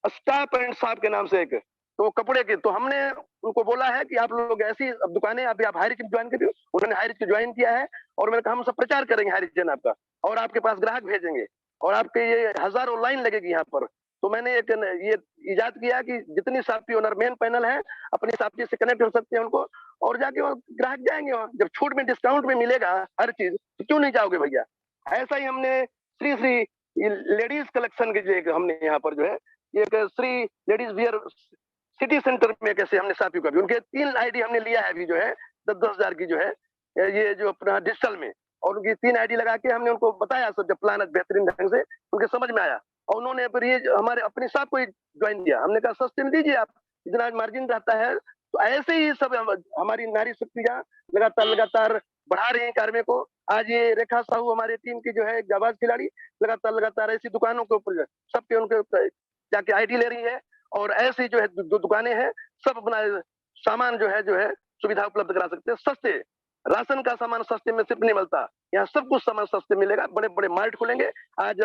staff and shop के नाम से एक, तो कपड़े की, तो हमने उनको बोला है कि आप लोग ऐसी अब दुकानें अभी आप हाईरिच ज्वाइन करिए। उन्होंने हाईरिच को ज्वाइन किया है और मैंने कहा हम सब प्रचार करेंगे हाईरिच जन आपका, और आपके पास ग्राहक भेजेंगे और आपके ये हजारों लाइन लगेगी यहाँ पर। तो मैंने एक ये इजाद किया कि जितनी सापी ओनर मेन पैनल है अपनी सापी से कनेक्ट हो सकते हैं उनको, और जाके वहाँ ग्राहक जाएंगे। वहाँ जब छूट में डिस्काउंट में मिलेगा हर चीज तो क्यों नहीं जाओगे भैया। ऐसा ही हमने श्री श्री लेडीज कलेक्शन के जो एक हमने यहाँ पर जो है एक Shri ladies wear city centre में कैसे हमने साथियों का भी उनके 3 आईडी हमने लिया है अभी जो है 10-10 हजार की जो है ये जो अपना डिजिटल में, और उनकी 3 आईडी लगा के हमने उनको बताया सब, जब प्लान बेहतरीन ढंग से उनके समझ में आया और उन्होंने फिर ये हमारे अपने साथ को ज्वाइन किया। हमने कहा सस्ते में दीजिए आप, इतना मार्जिन रहता है। तो ऐसे ही सब हमारी नारी शक्तियां लगातार बढ़ा रही है कार्य को। आज ये रेखा साहू हमारे टीम की जो है एक जाबाज खिलाड़ी लगातार ऐसी दुकानों के ऊपर सबके उनके जाके आईडी ले रही है, और ऐसी जो है जो दुकानें हैं सब अपना सामान जो है सुविधा उपलब्ध करा सकते हैं। सस्ते राशन का सामान सस्ते में सिर्फ नहीं मिलता, यहाँ सब कुछ सामान सस्ते मिलेगा। बड़े बड़े मार्ट खुलेंगे। आज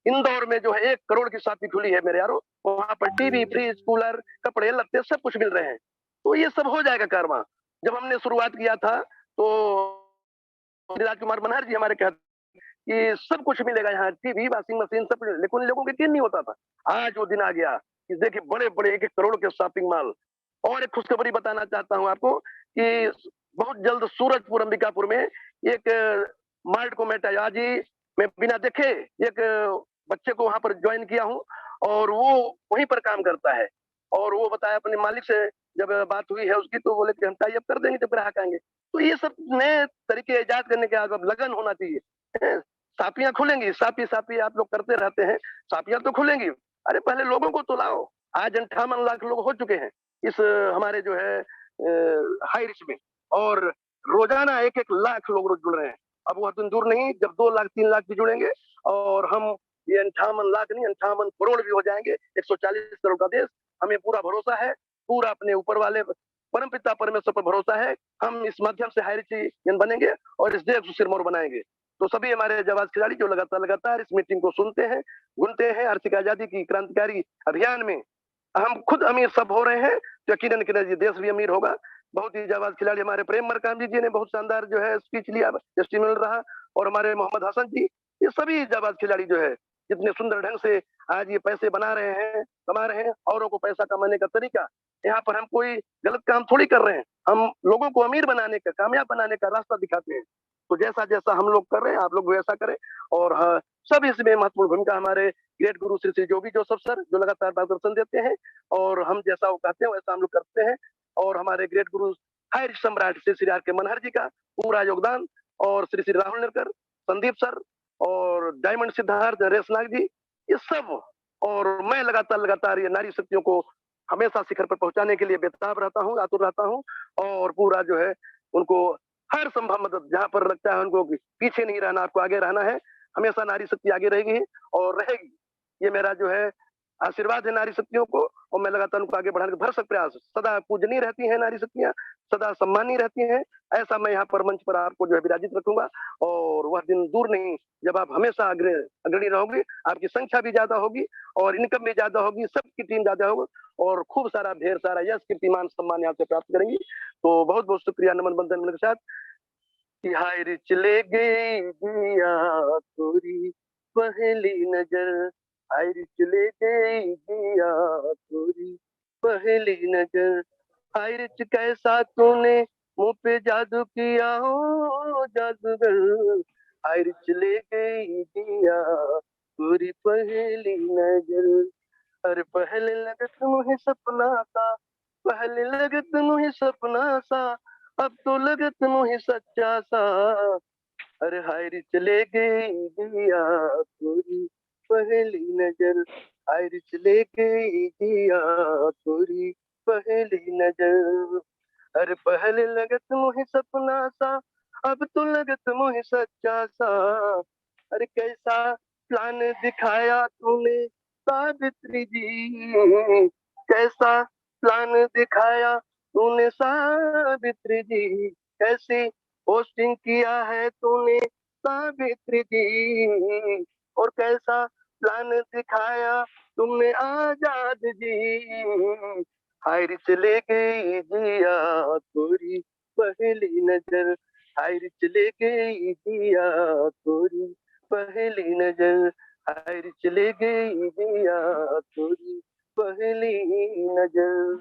इंदौर में जो है 1 करोड़ की शॉपिंग खुली है मेरे यारों, वहां पर टीवी, फ्रिज, कूलर, कपड़े, लत्ते सब कुछ मिल रहे हैं। तो ये सब हो जाएगा कारवां। जब हमने शुरुआत किया था तो राजकुमार मनहर जी हमारे कहते कि सब कुछ मिलेगा यहाँ, टीवी, वॉशिंग मशीन सब कुछ, लेकिन उन लोगों के यकीन नहीं होता था। आज वो दिन आ गया कि देखिए बड़े बड़े 1-1 करोड़ के शॉपिंग मॉल। और एक खुशखबरी बताना चाहता हूँ आपको कि बहुत जल्द सूरजपुर अंबिकापुर में एक मार्ट को मैं आज ही मैं बिना देखे एक बच्चे को वहां पर ज्वाइन किया हूँ और वो वहीं पर काम करता है। और वो बताया अपने मालिक से जब बात हुई है उसकी, तो बोले कि हम टाई अप कर देंगे जब ग्राहक आएंगे। तो ये सब नए तरीके इजाद करने के अब लगन होना चाहिए। सापियां खुलेंगी, सापी आप लोग करते रहते हैं, सापियां तो खुलेंगी। अरे पहले लोगों को तो लाओ। आज 58 लाख लोग हो चुके हैं इस हमारे जो है हाई रिच में, और रोजाना 1-1 लाख लोग रोज जुड़ रहे हैं। अब वह दिन दूर नहीं जब 2 लाख 3 लाख भी जुड़ेंगे और हम ये 58 लाख नहीं 58 करोड़ भी हो जाएंगे। 140 करोड़ का देश, हमें पूरा भरोसा है, पूरा अपने ऊपर वाले परमपिता परमेश्वर पर भरोसा है। हम इस माध्यम से हाई रिच बनेंगे और इस देश को सिरमौर बनाएंगे। तो सभी हमारे जाबाज खिलाड़ी जो लगातार इस मीटिंग को सुनते हैं, गुनते हैं, आर्थिक आजादी की क्रांतिकारी अभियान में हम खुद अमीर सब हो रहे हैं, तो यकीनन ये देश भी अमीर होगा। बहुत ही जाबाज खिलाड़ी हमारे प्रेम मरकाम जी ने बहुत शानदार जो है स्पीच लिया, टेस्टिमोनियल रहा, और हमारे मोहम्मद हसन जी, ये सभी जाबाज खिलाड़ी जो है जितने सुंदर ढंग से आज ये पैसे बना रहे हैं, कमा रहे हैं। औरों को पैसा कमाने का तरीका, यहाँ पर हम कोई गलत काम थोड़ी कर रहे हैं, हम लोगों को अमीर बनाने का, कामयाब बनाने का रास्ता दिखाते हैं। तो जैसा जैसा हम लोग कर रहे हैं आप लोग वैसा करें। और हाँ, सब इसमें महत्वपूर्ण भूमिका हमारे ग्रेट गुरु श्री श्री जोसफ सर जो लगातार मार्गदर्शन देते हैं, और हम जैसा वो कहते हैं वैसा हम लोग करते हैं। और हमारे ग्रेट गुरु हाई रिच सम्राट श्री श्री आर के मनहर जी का पूरा योगदान, और श्री श्री राहुल नरकर, संदीप सर, और डायमंड सिद्धार्थ, नरेश नाग जी, ये सब, और मैं लगातार ये नारी शक्तियों को हमेशा शिखर पर पहुंचाने के लिए बेताब रहता हूँ, आतुर रहता हूँ, और पूरा जो है उनको हर संभव मदद जहां पर लगता है उनको पीछे नहीं रहना, आपको आगे रहना है। हमेशा नारी शक्ति आगे रहेगी और रहेगी, ये मेरा जो है आशीर्वाद है नारी शक्तियों को। और मैं लगातार उनको आगे बढ़ाने का भरसक प्रयास, सदा पूजनीय रहती हैं नारी शक्तियां, सदा सम्मानीय रहती हैं। ऐसा मैं यहाँ पर मंच पर आपको जो है विराजित रखूंगा, और वह दिन दूर नहीं जब आप हमेशा अग्रणी रहोगे, आपकी संख्या भी ज्यादा होगी और इनकम भी ज्यादा होगी, सबकी टीम ज्यादा होगी, और खूब सारा ढेर सारा यश कीर्तिमान सम्मान यहाँ से प्राप्त करेंगी। तो बहुत बहुत शुक्रिया, नमन बंदन के साथ। हाय रे चले गई दिया तोरी पहली नजर, हाय रे चले गई दिया तोरी पहली नजर, हाय रे कैसा तूने मुंह पे जादू किया हो जादूगर, हाय रे चले गई दिया तोरी पहली नजर। अरे पहले लगत मुझे सपना सा, पहले लगत मुझे सपना सा, अब तो लगत मुझे सच्चा सा, अरे हाय रे चले गई दिया तोरी पहली नजर, हाय रे चले गई दिया तोरी पहली नजर। अरे पहले लगत मुझे सपना सा, अब तो लगत मुझे सच्चा सा। अरे कैसा प्लान दिखाया तूने सावित्री जी, कैसा प्लान दिखाया तूने सावित्री जी, कैसी पोस्टिंग किया है तूने सावित्री जी, और कैसा प्लान दिखाया तुमने आजाद जी। हाय रे चले गई जिया तोरी पहली नजर, हाय रे चले गई जिया तोरी पहली नजर, हाय रे चले गई जिया तोरी पहली नजर।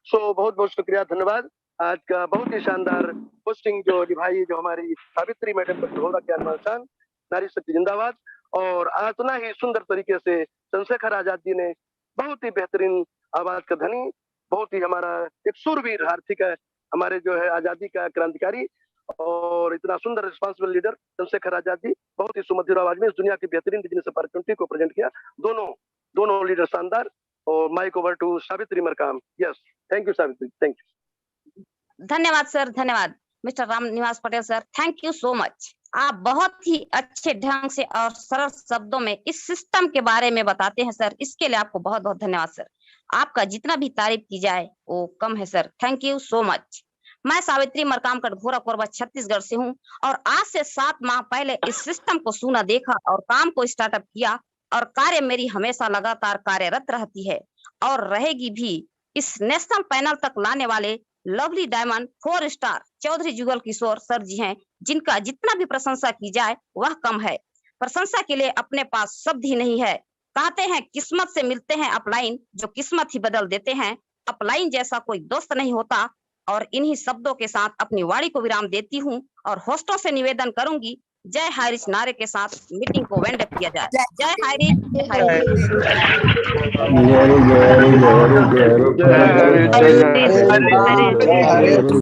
सो बहुत बहुत शुक्रिया, धन्यवाद। आज का बहुत ही शानदार पोस्टिंग जो निभाई, जो हमारी सावित्री मैडम पर हो रहा ज्ञान, नारी शक्ति जिंदाबाद। और इतना ही सुंदर तरीके से चंद्रशेखर आजाद जी ने, बहुत ही बेहतरीन आवाज का धनी, बहुत ही हमारा एक सूरवीर हार्दिक है, हमारे जो है आजादी का क्रांतिकारी, और इतना सुंदर रिस्पॉन्सिबल लीडर चंद्रशेखर आजाद जी, बहुत ही सुमधुर आवाज में इस दुनिया की बेहतरीन बिजनेस अपॉर्चुनिटी को प्रेजेंट किया। दोनों लीडर शानदार। और mic over to Savitri Markam. Yes, thank you Savitri, thank you. धन्यवाद सर, धन्यवाद mister Ram Niwas Patel sir, thank you so much. आप बहुत ही अच्छे ढंग से और सरल शब्दों में इस सिस्टम के बारे में बताते हैं सर, इसके लिए आपको बहुत बहुत धन्यवाद सर। आपका जितना भी तारीफ की जाए वो कम है sir, thank you so much. मैं सावित्री मरकाम कटघोरा कोरबा छत्तीसगढ़ से हूँ और आज से 7 माह पहले इस सिस्टम को सुना, देखा और काम को स्टार्टअप किया, और कार्य मेरी हमेशा लगातार कार्यरत रहती है और रहेगी भी। इस नेशनल पैनल तक लाने वाले lovely diamond 4 star Chaudhary Jugal Kishore sir जी हैं, जिनका जितना भी प्रशंसा की जाए वह कम है। प्रशंसा के लिए अपने पास शब्द ही नहीं है। कहते हैं किस्मत से मिलते हैं अपलाइन, जो किस्मत ही बदल देते हैं। अपलाइन जैसा कोई दोस्त नहीं होता। और इन्हीं शब्दों के साथ अपनी वाणी को विराम देती हूँ और होस्टों से निवेदन करूंगी, जय हाय रिच नारे के साथ मीटिंग को वेंड अप किया जाए। जय हाय रिच, जय हाय रिच।